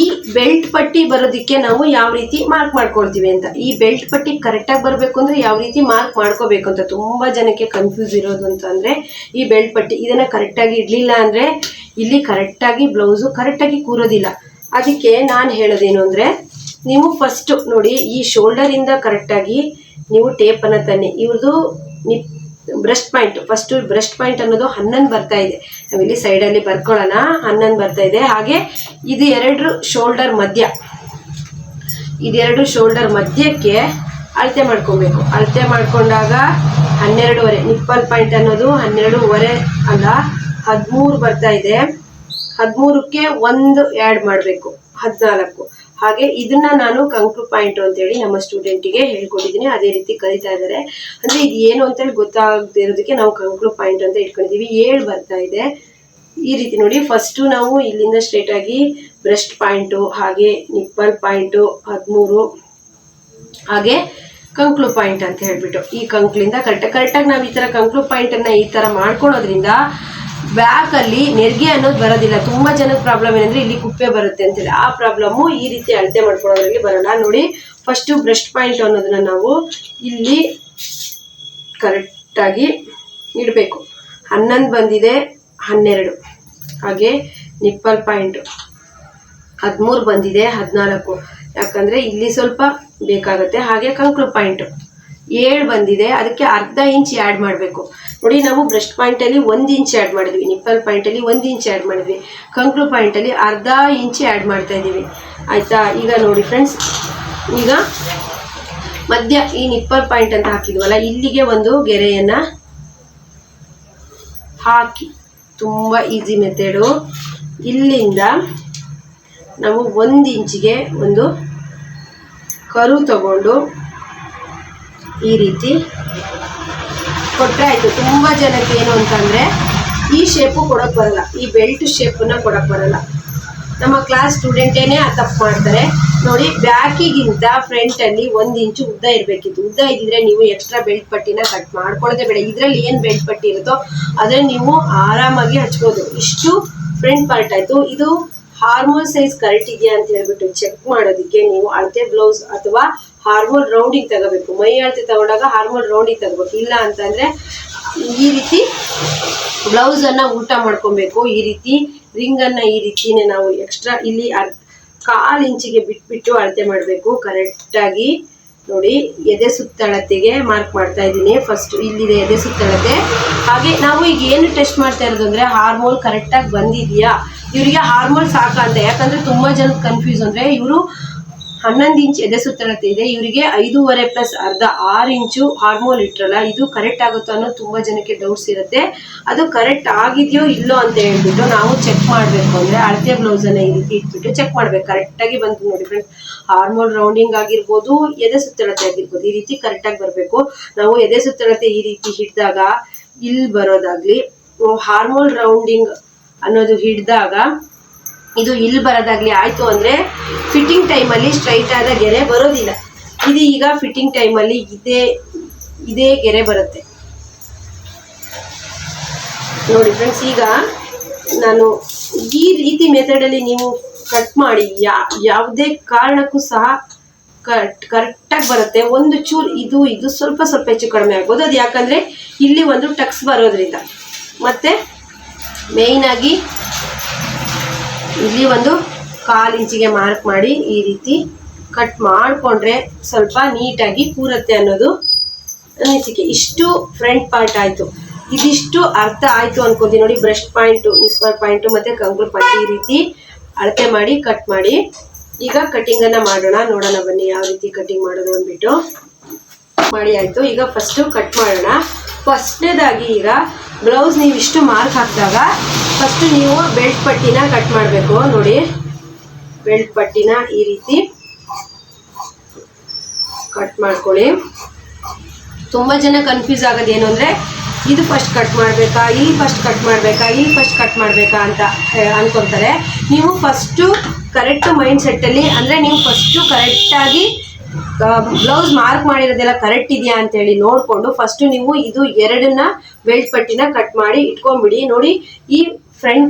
ಈ ಬೆಲ್ಟ್ ಪಟ್ಟಿ ಬರೋದಕ್ಕೆ ನಾವು ಯಾವ ರೀತಿ ಮಾರ್ಕ್ ಮಾಡ್ಕೊಳ್ತೀವಿ ಅಂತ, ಈ ಬೆಲ್ಟ್ ಪಟ್ಟಿ ಕರೆಕ್ಟಾಗಿ ಬರಬೇಕು ಅಂದರೆ ಯಾವ ರೀತಿ ಮಾರ್ಕ್ ಮಾಡ್ಕೋಬೇಕು ಅಂತ ತುಂಬ ಜನಕ್ಕೆ ಕನ್ಫ್ಯೂಸ್ ಇರೋದು ಅಂತ ಅಂದರೆ ಈ ಬೆಲ್ಟ್ ಪಟ್ಟಿ ಇದನ್ನು ಕರೆಕ್ಟಾಗಿ ಇಡಲಿಲ್ಲ ಅಂದರೆ ಇಲ್ಲಿ ಕರೆಕ್ಟಾಗಿ ಬ್ಲೌಸು ಕರೆಕ್ಟಾಗಿ ಕೂರೋದಿಲ್ಲ. ಅದಕ್ಕೆ ನಾನು ಹೇಳೋದೇನು ಅಂದರೆ, ನೀವು ಫಸ್ಟು ನೋಡಿ ಈ ಶೋಲ್ಡರಿಂದ ಕರೆಕ್ಟಾಗಿ ನೀವು ಟೇಪನ್ನು ತನ್ನಿ. ಇವ್ರದ್ದು breast point, first breast point ಅನ್ನೋದು 11 ಬರ್ತಾ ಇದೆ. ನಾವಿಲ್ಲಿ ಸೈಡಲ್ಲಿ ಬರ್ಕೊಳ್ಳೋಣ. 11 ಬರ್ತಾ ಇದೆ. ಹಾಗೆ ಇದು 2 ಶೋಲ್ಡರ್ ಮಧ್ಯಕ್ಕೆ ಅಳತೆ ಮಾಡ್ಕೊಬೇಕು. ಅಳತೆ ಮಾಡ್ಕೊಂಡಾಗ 12.5 ನಿಪ್ಪಲ್ ಪಾಯಿಂಟ್ ಅನ್ನೋದು 12.5 ಅಲ್ಲ 13 ಬರ್ತಾ ಇದೆ. 13ಕ್ಕೆ 1 ಆ್ಯಡ್ ಮಾಡಬೇಕು, 14. ಹಾಗೆ ಇದನ್ನ ನಾನು ಕಂಕ್ಳು ಪಾಯಿಂಟ್ ಅಂತೇಳಿ ನಮ್ಮ ಸ್ಟೂಡೆಂಟಿಗೆ ಹೇಳ್ಕೊಟ್ಟಿದ್ದೀನಿ. ಅದೇ ರೀತಿ ಕಲಿತಾ ಇದ್ದಾರೆ. ಅಂದರೆ ಇದು ಏನು ಅಂತೇಳಿ ಗೊತ್ತಾಗದೇ ಇರೋದಕ್ಕೆ ನಾವು ಕಂಕ್ಳು ಪಾಯಿಂಟ್ ಅಂತ ಇಟ್ಕೊಂಡಿದ್ದೀವಿ. 7 ಬರ್ತಾ ಇದೆ. ಈ ರೀತಿ ನೋಡಿ, ಫಸ್ಟು ನಾವು ಇಲ್ಲಿಂದ ಸ್ಟ್ರೇಟಾಗಿ ಬ್ರೆಸ್ಟ್ ಪಾಯಿಂಟು, ಹಾಗೆ ನಿಪ್ಪಲ್ ಪಾಯಿಂಟು 13, ಹಾಗೆ ಕಂಕ್ಳು ಪಾಯಿಂಟ್ ಅಂತ ಹೇಳ್ಬಿಟ್ಟು ಈ ಕಂಕ್ಳಿಂದ ಕರೆಕ್ಟಾಗಿ ನಾವು ಈ ಥರ ಕಂಕ್ಳು ಪಾಯಿಂಟನ್ನು ಈ ಥರ ಮಾಡ್ಕೊಳೋದ್ರಿಂದ ಬ್ಯಾಕಲ್ಲಿ ನೆರಿಗೆ ಅನ್ನೋದು ಬರೋದಿಲ್ಲ. ತುಂಬ ಜನಕ್ಕೆ ಪ್ರಾಬ್ಲಮ್ ಏನಂದರೆ ಇಲ್ಲಿ ಕುಪ್ಪೆ ಬರುತ್ತೆ ಅಂತೇಳಿ. ಆ ಪ್ರಾಬ್ಲಮ್ಮು ಈ ರೀತಿ ಅಳತೆ ಮಾಡ್ಕೊಳ್ಳೋದ್ರಲ್ಲಿ ಬರೋಲ್ಲ. ನೋಡಿ, ಫಸ್ಟು ಬ್ರೆಸ್ಟ್ ಪಾಯಿಂಟ್ ಅನ್ನೋದನ್ನ ನಾವು ಇಲ್ಲಿ ಕರೆಕ್ಟಾಗಿ ಇಡಬೇಕು. 11 ಬಂದಿದೆ, 12. ಹಾಗೆ ನಿಪ್ಪಲ್ ಪಾಯಿಂಟು 13 ಬಂದಿದೆ, 14. ಯಾಕಂದರೆ ಇಲ್ಲಿ ಸ್ವಲ್ಪ ಬೇಕಾಗುತ್ತೆ. ಹಾಗೆ ಕಂಕ್ಳು ಪಾಯಿಂಟು 7 ಬಂದಿದೆ, ಅದಕ್ಕೆ ಅರ್ಧ ಇಂಚ್ ಆ್ಯಡ್ ಮಾಡಬೇಕು. ನೋಡಿ, ನಾವು ಬ್ರೆಸ್ಟ್ ಪಾಯಿಂಟಲ್ಲಿ 1 ಇಂಚ್ ಆ್ಯಡ್ ಮಾಡಿದ್ವಿ, ನಿಪ್ಪಲ್ ಪಾಯಿಂಟಲ್ಲಿ 1 ಇಂಚ್ ಆ್ಯಡ್ ಮಾಡಿದ್ವಿ, ಕಂಕ್ಳು ಪಾಯಿಂಟಲ್ಲಿ ಅರ್ಧ ಇಂಚ್ ಆ್ಯಡ್ ಮಾಡ್ತಾ ಇದ್ದೀವಿ. ಆಯಿತಾ? ಈಗ ನೋಡಿ ಫ್ರೆಂಡ್ಸ್, ಈಗ ಮಧ್ಯ ಈ ನಿಪ್ಪಲ್ ಪಾಯಿಂಟ್ ಅಂತ ಹಾಕಿದ್ವಲ್ಲ, ಇಲ್ಲಿಗೆ ಒಂದು ಗೆರೆಯನ್ನು ಹಾಕಿ, ತುಂಬ ಈಸಿ ಮೆಥಡು. ಇಲ್ಲಿಂದ ನಾವು 1 ಇಂಚಿಗೆ ಒಂದು ಕರು ತಗೊಂಡು ಈ ರೀತಿ ಕೊಟ್ಟರೆ ಆಯಿತು. ತುಂಬ ಜನಕ್ಕೆ ಏನು ಅಂತಂದರೆ ಈ ಶೇಪು ಕೊಡೋಕ್ಕೆ ಬರಲ್ಲ, ಈ ಬೆಲ್ಟ್ ಶೇಪನ್ನು ಕೊಡೋಕ್ಕೆ ಬರಲ್ಲ. ನಮ್ಮ ಕ್ಲಾಸ್ ಸ್ಟೂಡೆಂಟೇನೆ ಆ ತಪ್ಪು ಮಾಡ್ತಾರೆ. ನೋಡಿ, ಬ್ಯಾಕಿಗಿಂತ ಫ್ರಂಟಲ್ಲಿ 1 ಇಂಚು ಉದ್ದ ಇರಬೇಕಿತ್ತು. ಉದ್ದ ಇದ್ದಿದ್ರೆ ನೀವು ಎಕ್ಸ್ಟ್ರಾ ಬೆಲ್ಟ್ ಪಟ್ಟಿನ ಕಟ್ ಮಾಡ್ಕೊಳ್ಳೋದೇ ಬೇಡ. ಇದರಲ್ಲಿ ಏನು ಬೆಲ್ಟ್ ಪಟ್ಟಿ ಇರುತ್ತೋ ಅದನ್ನು ನೀವು ಆರಾಮಾಗಿ ಹಚ್ಬೋದು. ಇಷ್ಟು ಫ್ರಂಟ್ ಪಾರ್ಟ್ ಆಯಿತು. ಇದು ಹಾರ್ಮೋಲ್ ಸೈಜ್ ಕರೆಕ್ಟ್ ಇದೆಯಾ ಅಂತ ಹೇಳ್ಬಿಟ್ಟು ಚೆಕ್ ಮಾಡೋದಕ್ಕೆ ನೀವು ಅಳತೆ ಬ್ಲೌಸ್ ಅಥವಾ ಹಾರ್ಮೋಲ್ ರೌಂಡಿಗೆ ತಗೋಬೇಕು. ಮೈ ಅಳತೆ ತಗೊಂಡಾಗ ಹಾರ್ಮೋಲ್ ರೌಂಡಿಗೆ ತಗೋಬೇಕು. ಇಲ್ಲ ಅಂತಂದರೆ ಈ ರೀತಿ ಬ್ಲೌಸನ್ನು ಉಲ್ಟಾ ಮಾಡ್ಕೊಬೇಕು. ಈ ರೀತಿ ರಿಂಗನ್ನು ಈ ರೀತಿನೇ ನಾವು ಎಕ್ಸ್ಟ್ರಾ ಇಲ್ಲಿ 1/4 ಇಂಚಿಗೆ ಬಿಟ್ಬಿಟ್ಟು ಅಳತೆ ಮಾಡಬೇಕು ಕರೆಕ್ಟಾಗಿ. ನೋಡಿ, ಎದೆ ಸುತ್ತಳತೆಗೆ ಮಾರ್ಕ್ ಮಾಡ್ತಾ ಇದ್ದೀನಿ. ಫಸ್ಟ್ ಇಲ್ಲಿದೆ ಎದೆ ಸುತ್ತಳತೆ. ಹಾಗೆ ನಾವು ಈಗ ಏನು ಟೆಸ್ಟ್ ಮಾಡ್ತಾ ಇರೋದು ಅಂದರೆ ಹಾರ್ಮೋಲ್ ಕರೆಕ್ಟಾಗಿ ಬಂದಿದೆಯಾ, ಇವರಿಗೆ ಹಾರ್ಮೋಲ್ ಸಾಕ ಅಂತ. ಯಾಕಂದರೆ ತುಂಬ ಜನಕ್ಕೆ ಕನ್ಫ್ಯೂಸ್ ಅಂದರೆ ಇವರು 11 ಇಂಚ್ ಎದೆ ಸುತ್ತಳತೆ ಇದೆ. ಇವರಿಗೆ 5.5 ಪ್ಲಸ್ ಅರ್ಧ 6 ಇಂಚು ಹಾರ್ಮೋನ್ ಇಟ್ರಲ್ಲ, ಇದು ಕರೆಕ್ಟ್ ಆಗುತ್ತೋ ಅನ್ನೋ ತುಂಬಾ ಜನಕ್ಕೆ ಡೌಟ್ಸ್ ಇರುತ್ತೆ. ಅದು ಕರೆಕ್ಟ್ ಆಗಿದೆಯೋ ಇಲ್ಲೋ ಅಂತ ಹೇಳ್ಬಿಟ್ಟು ನಾವು ಚೆಕ್ ಮಾಡಬೇಕು. ಅಂದ್ರೆ ಅಳತೆ ಬ್ಲೌಸ್ ಅನ್ನ ಈ ರೀತಿ ಇಟ್ಬಿಟ್ಟು ಚೆಕ್ ಮಾಡ್ಬೇಕು. ಕರೆಕ್ಟ್ ಆಗಿ ಬಂತು ನೋಡಿ ಫ್ರೆಂಡ್ಸ್. ಹಾರ್ಮೋನ್ ರೌಂಡಿಂಗ್ ಆಗಿರ್ಬೋದು, ಎದೆ ಸುತ್ತಳತೆ ಆಗಿರ್ಬೋದು, ಈ ರೀತಿ ಕರೆಕ್ಟ್ ಆಗಿ ಬರಬೇಕು. ನಾವು ಎದೆ ಸುತ್ತಳತೆ ಈ ರೀತಿ ಹಿಡಿದಾಗ ಇಲ್ಲಿ ಬರೋದಾಗ್ಲಿ, ಹಾರ್ಮೋನ್ ರೌಂಡಿಂಗ್ ಅನ್ನೋದು ಹಿಡಿದಾಗ ಇದು ಇಲ್ಲಿ ಬರೋದಾಗ್ಲಿ ಆಯ್ತು ಅಂದ್ರೆ ಫಿಟ್ಟಿಂಗ್ ಟೈಮಲ್ಲಿ ಸ್ಟ್ರೈಟ್ ಆದ ಗೆರೆ ಬರೋದಿಲ್ಲ. ಇದು ಈಗ ಫಿಟ್ಟಿಂಗ್ ಟೈಮಲ್ಲಿ ಇದೇ ಗೆರೆ ಬರುತ್ತೆ ನೋಡಿ ಫ್ರೆಂಡ್ಸ್. ಈಗ ನಾನು ಈ ರೀತಿ ಮೆಥಡಲ್ಲಿ ನೀವು ಕಟ್ ಮಾಡಿ ಯಾವುದೇ ಕಾರಣಕ್ಕೂ ಸಹ ಕರೆಕ್ಟಾಗಿ ಬರುತ್ತೆ. ಒಂದು ಚೂರು ಇದು ಸ್ವಲ್ಪ ಹೆಚ್ಚು ಕಡಿಮೆ ಆಗ್ಬೋದು. ಅದು ಯಾಕಂದರೆ ಇಲ್ಲಿ ಒಂದು ಟಕ್ಸ್ ಬರೋದ್ರಿಂದ, ಮತ್ತು ಮೇಯ್ನಾಗಿ ಇಲ್ಲಿ ಒಂದು 1/4 ಇಂಚಿಗೆ ಮಾರ್ಕ್ ಮಾಡಿ ಈ ರೀತಿ ಕಟ್ ಮಾಡಿಕೊಂಡ್ರೆ ಸ್ವಲ್ಪ ನೀಟಾಗಿ ಕೂರುತ್ತೆ ಅನ್ನೋದು ಅನಿಸಿಕೆ. ಇಷ್ಟು ಫ್ರಂಟ್ ಪಾರ್ಟ್ ಆಯಿತು. ಇದಿಷ್ಟು ಅರ್ಥ ಆಯಿತು ಅನ್ಕೋತೀನಿ ನೋಡಿ. ಬ್ರೆಸ್ಟ್ ಪಾಯಿಂಟು, ನಿಪ್ಪರ್ ಪಾಯಿಂಟು ಮತ್ತು ಕಂಕ್ಳು ಪಾಯಿಂಟ್ ಈ ರೀತಿ ಅಳತೆ ಮಾಡಿ ಕಟ್ ಮಾಡಿ. ಈಗ ಕಟ್ಟಿಂಗನ್ನು ಮಾಡೋಣ, ನೋಡೋಣ ಬನ್ನಿ ಯಾವ ರೀತಿ ಕಟ್ಟಿಂಗ್ ಮಾಡೋದು ಅಂದ್ಬಿಟ್ಟು. ಮಾಡಿ ಆಯಿತು. ಈಗ ಫಸ್ಟು ಕಟ್ ಮಾಡೋಣ. ಫಸ್ಟ್ನೇದಾಗಿ ಈಗ ಬ್ಲೌಸ್ ನೀವು ಇಷ್ಟು ಮಾರ್ಕ್ ಹಾಕಿದಾಗ ಫಸ್ಟು ನೀವು ಬೆಲ್ಟ್ ಪಟ್ಟಿನ ಕಟ್ ಮಾಡಬೇಕು ನೋಡಿ. ಬೆಲ್ಟ್ ಪಟ್ಟಿನ ಈ ರೀತಿ ಕಟ್ ಮಾಡ್ಕೊಳ್ಳಿ. ತುಂಬ ಜನ ಕನ್ಫ್ಯೂಸ್ ಆಗೋದೇನು ಅಂದರೆ ಇದು ಫಸ್ಟ್ ಕಟ್ ಮಾಡಬೇಕಾ, ಇಲ್ಲಿ ಫಸ್ಟ್ ಕಟ್ ಮಾಡಬೇಕಾ, ಇಲ್ಲಿ ಫಸ್ಟ್ ಕಟ್ ಮಾಡಬೇಕಾ ಅಂತ ಅನ್ಕೊತಾರೆ. ನೀವು ಫಸ್ಟು ಕರೆಕ್ಟು ಮೈಂಡ್ ಸೆಟ್ಟಲ್ಲಿ, ಅಂದರೆ ನೀವು ಫಸ್ಟು ಕರೆಕ್ಟಾಗಿ ಬ್ಲೌಸ್ ಮಾರ್ಕ್ ಮಾಡಿರೋದೆಲ್ಲ ಕರೆಕ್ಟ್ ಇದೆಯಾ ಅಂತೇಳಿ ನೋಡಿಕೊಂಡು ಫಸ್ಟು ನೀವು ಇದು ಎರಡನ್ನ ಬೆಲ್ಟ್ ಪಟ್ಟಿನ ಕಟ್ ಮಾಡಿ ಇಟ್ಕೊಂಡ್ಬಿಡಿ ನೋಡಿ. ಈ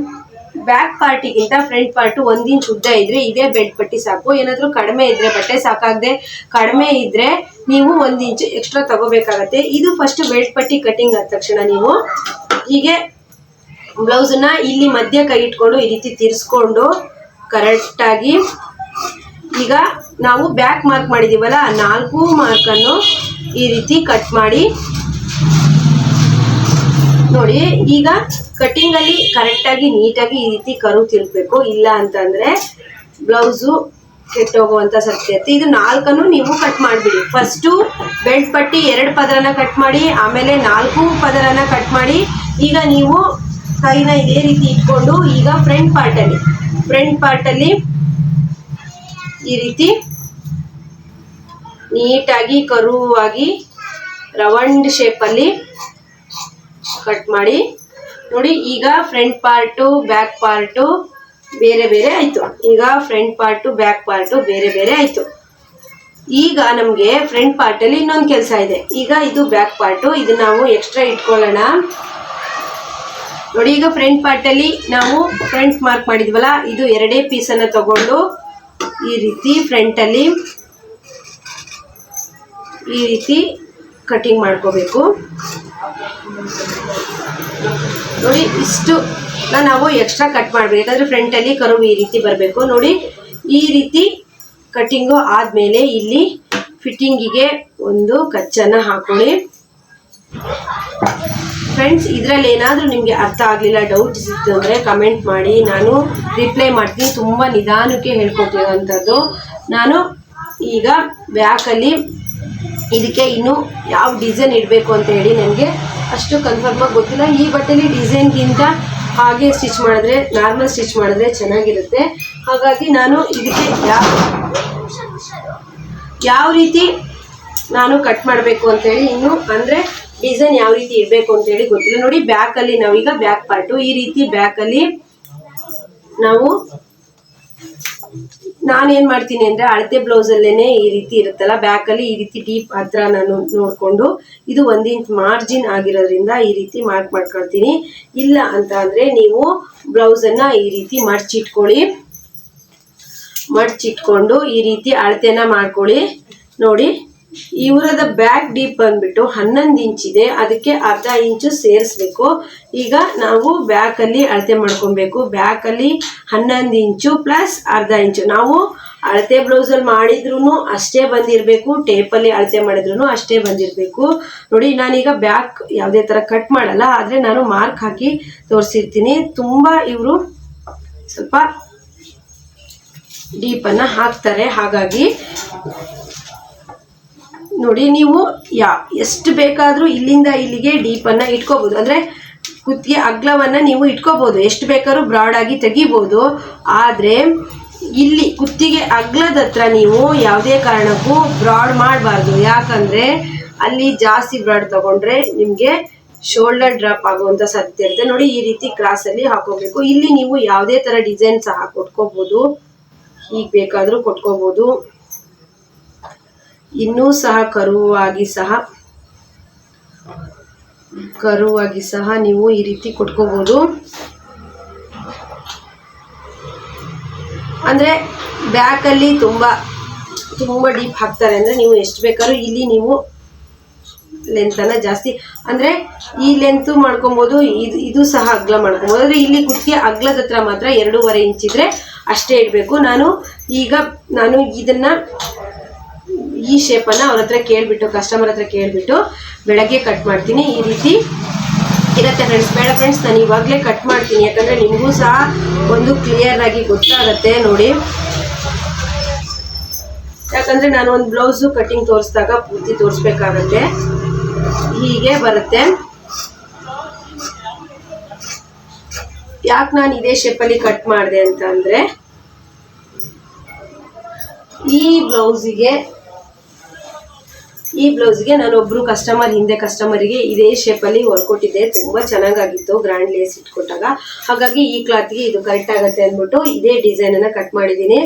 ಬ್ಯಾಕ್ ಪಾರ್ಟಿಗಿಂತ ಫ್ರಂಟ್ ಪಾರ್ಟು 1 ಇಂಚ್ ಉದ್ದ ಇದ್ರೆ ಇದೇ ಬೆಲ್ಟ್ ಪಟ್ಟಿ ಸಾಕು. ಏನಾದರೂ ಕಡಿಮೆ ಇದ್ರೆ, ಬಟ್ಟೆ ಸಾಕಾಗದೆ ಕಡಿಮೆ ಇದ್ರೆ ನೀವು 1 ಇಂಚ್ ಎಕ್ಸ್ಟ್ರಾ ತಗೋಬೇಕಾಗತ್ತೆ. ಇದು ಫಸ್ಟ್ ಬೆಲ್ಟ್ ಪಟ್ಟಿ ಕಟಿಂಗ್ ಆದ ತಕ್ಷಣ ನೀವು ಹೀಗೆ ಬ್ಲೌಸನ್ನ ಇಲ್ಲಿ ಮಧ್ಯ ಕೈ ಇಟ್ಕೊಂಡು ಈ ರೀತಿ ತಿರ್ಸ್ಕೊಂಡು ಕರೆಕ್ಟಾಗಿ, ಈಗ ನಾವು ಬ್ಯಾಕ್ ಮಾರ್ಕ್ ಮಾಡಿದೀವಲ್ಲ 4 ಮಾರ್ಕನ್ನು ಈ ರೀತಿ ಕಟ್ ಮಾಡಿ ನೋಡಿ. ಈಗ ಕಟ್ಟಿಂಗಲ್ಲಿ ಕರೆಕ್ಟಾಗಿ ನೀಟಾಗಿ ಈ ರೀತಿ ಕರು ತಿರುಗಬೇಕು. ಇಲ್ಲ ಅಂತಂದರೆ ಬ್ಲೌಸು ಕೆಟ್ಟೋಗುವಂಥ ಸಾಧ್ಯತೆ. ಇದು 4 ನೀವು ಕಟ್ ಮಾಡಿಬಿಡಿ. ಫಸ್ಟು ಬೆಲ್ಟ್ ಪಟ್ಟಿ 2 ಪದರನ ಕಟ್ ಮಾಡಿ, ಆಮೇಲೆ 4 ಪದರನ ಕಟ್ ಮಾಡಿ. ಈಗ ನೀವು ಕೈನ ಇದೇ ರೀತಿ ಇಟ್ಕೊಂಡು ಈಗ ಫ್ರಂಟ್ ಪಾರ್ಟಲ್ಲಿ ಈ ರೀತಿ ನೀಟಾಗಿ ಕರುವಾಗಿ ರೌಂಡ್ ಶೇಪಲ್ಲಿ ಕಟ್ ಮಾಡಿ ನೋಡಿ. ಈಗ ಫ್ರಂಟ್ ಪಾರ್ಟು ಬ್ಯಾಕ್ ಪಾರ್ಟು ಬೇರೆ ಬೇರೆ ಆಯಿತು. ಈಗ ಫ್ರಂಟ್ ಪಾರ್ಟು ಬ್ಯಾಕ್ ಪಾರ್ಟು ಬೇರೆ ಬೇರೆ ಆಯಿತು. ಈಗ ನಮಗೆ ಫ್ರಂಟ್ ಪಾರ್ಟಲ್ಲಿ ಇನ್ನೊಂದು ಕೆಲಸ ಇದೆ. ಈಗ ಇದು ಬ್ಯಾಕ್ ಪಾರ್ಟು, ಇದು ನಾವು ಎಕ್ಸ್ಟ್ರಾ ಇಟ್ಕೊಳ್ಳೋಣ ನೋಡಿ. ಈಗ ಫ್ರಂಟ್ ಪಾರ್ಟಲ್ಲಿ ನಾವು ಫ್ರಂಟ್ ಮಾರ್ಕ್ ಮಾಡಿದ್ವಲ್ಲ, ಇದು 2 ಪೀಸನ್ನು ತಗೊಂಡು ಈ ರೀತಿ ಫ್ರಂಟಲ್ಲಿ ಈ ರೀತಿ ಕಟಿಂಗ್ ಮಾಡ್ಕೋಬೇಕು ನೋಡಿ. ಇಷ್ಟು ನಾವು ಎಕ್ಸ್ಟ್ರಾ ಕಟ್ ಮಾಡಬೇಕು, ಯಾಕಂದರೆ ಫ್ರಂಟಲ್ಲಿ ಕರುವು ಈ ರೀತಿ ಬರಬೇಕು ನೋಡಿ. ಈ ರೀತಿ ಕಟಿಂಗು ಆದಮೇಲೆ ಇಲ್ಲಿ ಫಿಟ್ಟಿಂಗಿಗೆ ಒಂದು ಕಚ್ಚನ್ನು ಹಾಕೊಳ್ಳಿ ಫ್ರೆಂಡ್ಸ್. ಇದರಲ್ಲಿ ಏನಾದರೂ ನಿಮಗೆ ಅರ್ಥ ಆಗಲಿಲ್ಲ, ಡೌಟ್ಸ್ ಇತ್ತು ಅಂದರೆ ಕಮೆಂಟ್ ಮಾಡಿ, ನಾನು ರಿಪ್ಲೈ ಮಾಡ್ತೀನಿ. ತುಂಬ ನಿಧಾನಕ್ಕೆ ಹೇಳ್ಕೊಟ್ಟಿರೋವಂಥದ್ದು ನಾನು. ಈಗ ಬ್ಯಾಕಲ್ಲಿ ಇದಕ್ಕೆ ಇನ್ನೂ ಯಾವ ಡಿಸೈನ್ ಇಡಬೇಕು ಅಂತ ಹೇಳಿ ನನಗೆ ಅಷ್ಟು ಕನ್ಫರ್ಮಾಗಿ ಗೊತ್ತಿಲ್ಲ. ಈ ಬಟ್ಟೆಲಿ ಡಿಸೈನ್ಗಿಂತ ಹಾಗೆ ಸ್ಟಿಚ್ ಮಾಡಿದ್ರೆ, ನಾರ್ಮಲ್ ಸ್ಟಿಚ್ ಮಾಡಿದ್ರೆ ಚೆನ್ನಾಗಿರುತ್ತೆ. ಹಾಗಾಗಿ ನಾನು ಇದಕ್ಕೆ ಯಾವ ರೀತಿ ನಾನು ಕಟ್ ಮಾಡಬೇಕು ಅಂತೇಳಿ ಇನ್ನೂ, ಅಂದರೆ ಡಿಸೈನ್ ಯಾವ ರೀತಿ ಇರಬೇಕು ಅಂತೇಳಿ ಗೊತ್ತಿಲ್ಲ ನೋಡಿ. ಬ್ಯಾಕಲ್ಲಿ ನಾವೀಗ ಬ್ಯಾಕ್ ಪಾರ್ಟು ಈ ರೀತಿ ಬ್ಯಾಕಲ್ಲಿ ನಾನೇನು ಮಾಡ್ತೀನಿ ಅಂದರೆ ಅಳತೆ ಬ್ಲೌಸಲ್ಲೇ ಈ ರೀತಿ ಇರುತ್ತಲ್ಲ, ಬ್ಯಾಕಲ್ಲಿ ಈ ರೀತಿ ಡೀಪ್ ಹತ್ರ ನಾನು ನೋಡಿಕೊಂಡು ಇದು 1 ಇಂಚ್ ಮಾರ್ಜಿನ್ ಆಗಿರೋದ್ರಿಂದ ಈ ರೀತಿ ಮಾರ್ಕ್ ಮಾಡ್ಕೊಳ್ತೀನಿ. ಇಲ್ಲ ಅಂತ ಅಂದರೆ ನೀವು ಬ್ಲೌಸನ್ನು ಈ ರೀತಿ ಮಡ್ಚಿಟ್ಕೊಂಡು ಈ ರೀತಿ ಅಳತೆನ ಮಾಡ್ಕೊಳ್ಳಿ ನೋಡಿ. ಇವರದ ಬ್ಯಾಕ್ ಡೀಪ್ ಬಂದ್ಬಿಟ್ಟು 11 ಇಂಚ್ ಇದೆ, ಅದಕ್ಕೆ ಅರ್ಧ ಇಂಚು ಸೇರಿಸ್ಬೇಕು. ಈಗ ನಾವು ಬ್ಯಾಕಲ್ಲಿ ಅಳತೆ ಮಾಡ್ಕೊಬೇಕು. ಬ್ಯಾಕಲ್ಲಿ 11 ಇಂಚು ಪ್ಲಸ್ ಅರ್ಧ ಇಂಚು. ನಾವು ಅಳತೆ ಬ್ಲೌಸಲ್ಲಿ ಮಾಡಿದ್ರೂ ಅಷ್ಟೇ ಬಂದಿರಬೇಕು, ಟೇಪಲ್ಲಿ ಅಳತೆ ಮಾಡಿದ್ರೂ ಅಷ್ಟೇ ಬಂದಿರಬೇಕು ನೋಡಿ. ನಾನೀಗ ಬ್ಯಾಕ್ ಯಾವುದೇ ಥರ ಕಟ್ ಮಾಡಲ್ಲ, ಆದರೆ ನಾನು ಮಾರ್ಕ್ ಹಾಕಿ ತೋರಿಸಿರ್ತೀನಿ. ತುಂಬ ಇವರು ಸ್ವಲ್ಪ ಡೀಪನ್ನು ಹಾಕ್ತಾರೆ. ಹಾಗಾಗಿ ನೋಡಿ, ನೀವು ಎಷ್ಟು ಬೇಕಾದರೂ ಇಲ್ಲಿಂದ ಇಲ್ಲಿಗೆ ಡೀಪನ್ನು ಇಟ್ಕೋಬೋದು. ಅಂದರೆ ಕುತ್ತಿಗೆ ಅಗಲವನ್ನು ನೀವು ಇಟ್ಕೋಬೋದು, ಎಷ್ಟು ಬೇಕಾದ್ರೂ ಬ್ರಾಡಾಗಿ ತೆಗಿಬೋದು. ಆದರೆ ಇಲ್ಲಿ ಕುತ್ತಿಗೆ ಅಗಲದ ಹತ್ರ ನೀವು ಯಾವುದೇ ಕಾರಣಕ್ಕೂ ಬ್ರಾಡ್ ಮಾಡಬಾರ್ದು. ಯಾಕಂದರೆ ಅಲ್ಲಿ ಜಾಸ್ತಿ ಬ್ರಾಡ್ ತಗೊಂಡ್ರೆ ನಿಮಗೆ ಶೋಲ್ಡರ್ ಡ್ರಾಪ್ ಆಗುವಂಥ ಸಾಧ್ಯತೆ ಇರುತ್ತೆ. ನೋಡಿ, ಈ ರೀತಿ ಕ್ರಾಸಲ್ಲಿ ಹಾಕೋಬೇಕು. ಇಲ್ಲಿ ನೀವು ಯಾವುದೇ ಥರ ಡಿಸೈನ್ ಸಹ ಕೊಟ್ಕೋಬೋದು, ಹೀಗೆ ಬೇಕಾದರೂ ಕೊಟ್ಕೋಬೋದು. ಇನ್ನೂ ಸಹ ಕರುವಾಗಿ ಸಹ ನೀವು ಈ ರೀತಿ ಕೊಟ್ಕೋಬೋದು. ಅಂದರೆ ಬ್ಯಾಕಲ್ಲಿ ತುಂಬ ಡೀಪ್ ಹಾಕ್ತಾರೆ ಅಂದರೆ ನೀವು ಎಷ್ಟು ಬೇಕಾದ್ರೂ ಇಲ್ಲಿ ನೀವು ಲೆಂತನ್ನು ಜಾಸ್ತಿ, ಅಂದರೆ ಈ ಲೆಂತು ಮಾಡ್ಕೊಬೋದು, ಇದು ಸಹ ಅಗಲ ಮಾಡ್ಕೊಬೋದು. ಅಂದರೆ ಇಲ್ಲಿ ಕುತ್ತಿಗೆ ಅಗಲದ ಹತ್ರ ಮಾತ್ರ 2.5 ಇಂಚ್ ಇದ್ದರೆ ಅಷ್ಟೇ ಇಡಬೇಕು. ನಾನು ಇದನ್ನು ಈ ಶೇಪನ್ನು ಅವ್ರ ಹತ್ರ ಕೇಳಿಬಿಟ್ಟು, ಕಸ್ಟಮರ್ ಹತ್ರ ಕೇಳಿಬಿಟ್ಟು ಬೆಳಗ್ಗೆ ಕಟ್ ಮಾಡ್ತೀನಿ. ಈ ರೀತಿ ಇರುತ್ತೆ ಫ್ರೆಂಡ್ಸ್. ಬೇಡ ಫ್ರೆಂಡ್ಸ್, ನಾನು ಇವಾಗಲೇ ಕಟ್ ಮಾಡ್ತೀನಿ, ಯಾಕಂದರೆ ನಿಮಗೂ ಸಹ ಒಂದು ಕ್ಲಿಯರ್ ಆಗಿ ಗೊತ್ತಾಗತ್ತೆ ನೋಡಿ. ಯಾಕಂದರೆ ನಾನು ಒಂದು ಬ್ಲೌಸು ಕಟ್ಟಿಂಗ್ ತೋರಿಸಿದಾಗ ಪೂರ್ತಿ ತೋರಿಸ್ಬೇಕಾಗತ್ತೆ. ಹೀಗೆ ಬರುತ್ತೆ. ಯಾಕೆ ನಾನು ಇದೇ ಶೇಪಲ್ಲಿ ಕಟ್ ಮಾಡಿದೆ ಅಂತ ಅಂದರೆ, ಈ ಬ್ಲೌಸ್ಗೆ ನಾನೊಬ್ಬರು ಕಸ್ಟಮರಿಗೆ ಇದೇ ಶೇಪಲ್ಲಿ ಹೊಲ್ಕೊಟ್ಟಿದ್ದೆ. ತುಂಬ ಚೆನ್ನಾಗಾಗಿತ್ತು ಗ್ರ್ಯಾಂಡ್ ಲೇಸ್ ಇಟ್ಕೊಟ್ಟಾಗ. ಹಾಗಾಗಿ ಈ ಕ್ಲಾತ್ಗೆ ಇದು ಕರೆಕ್ಟ್ ಆಗುತ್ತೆ ಅಂದ್ಬಿಟ್ಟು ಇದೇ ಡಿಸೈನನ್ನು ಕಟ್ ಮಾಡಿದ್ದೀನಿ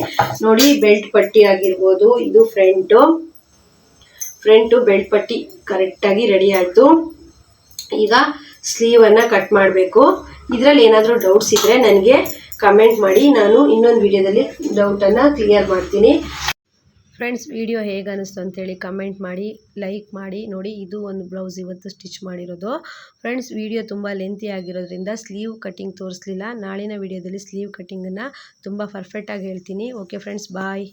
ನೋಡಿ. ಬೆಲ್ಟ್ ಪಟ್ಟಿ ಆಗಿರ್ಬೋದು, ಇದು ಫ್ರಂಟು ಬೆಲ್ಟ್ ಪಟ್ಟಿ ಕರೆಕ್ಟಾಗಿ ರೆಡಿ ಆಯಿತು. ಈಗ ಸ್ಲೀವನ್ನು ಕಟ್ ಮಾಡಬೇಕು. ಇದರಲ್ಲಿ ಏನಾದರೂ ಡೌಟ್ಸ್ ಇದ್ದರೆ ನನಗೆ ಕಮೆಂಟ್ ಮಾಡಿ, ನಾನು ಇನ್ನೊಂದು ವಿಡಿಯೋದಲ್ಲಿ ಡೌಟನ್ನು ಕ್ಲಿಯರ್ ಮಾಡ್ತೀನಿ. ಫ್ರೆಂಡ್ಸ್, ವಿಡಿಯೋ ಹೇಗೆ ಅನ್ನಿಸ್ತು ಅಂತೇಳಿ ಕಮೆಂಟ್ ಮಾಡಿ, ಲೈಕ್ ಮಾಡಿ. ನೋಡಿ, ಇದು ಒಂದು ಬ್ಲೌಸ್ ಇವತ್ತು ಸ್ಟಿಚ್ ಮಾಡಿರೋದು. ಫ್ರೆಂಡ್ಸ್, ವಿಡಿಯೋ ತುಂಬ ಲೆಂತಿ ಆಗಿರೋದ್ರಿಂದ ಸ್ಲೀವ್ ಕಟ್ಟಿಂಗ್ ತೋರಿಸಲಿಲ್ಲ. ನಾಳಿನ ವಿಡಿಯೋದಲ್ಲಿ ಸ್ಲೀವ್ ಕಟ್ಟಿಂಗನ್ನು ತುಂಬ ಪರ್ಫೆಕ್ಟಾಗಿ ಹೇಳ್ತೀನಿ. ಓಕೆ ಫ್ರೆಂಡ್ಸ್, ಬಾಯ್.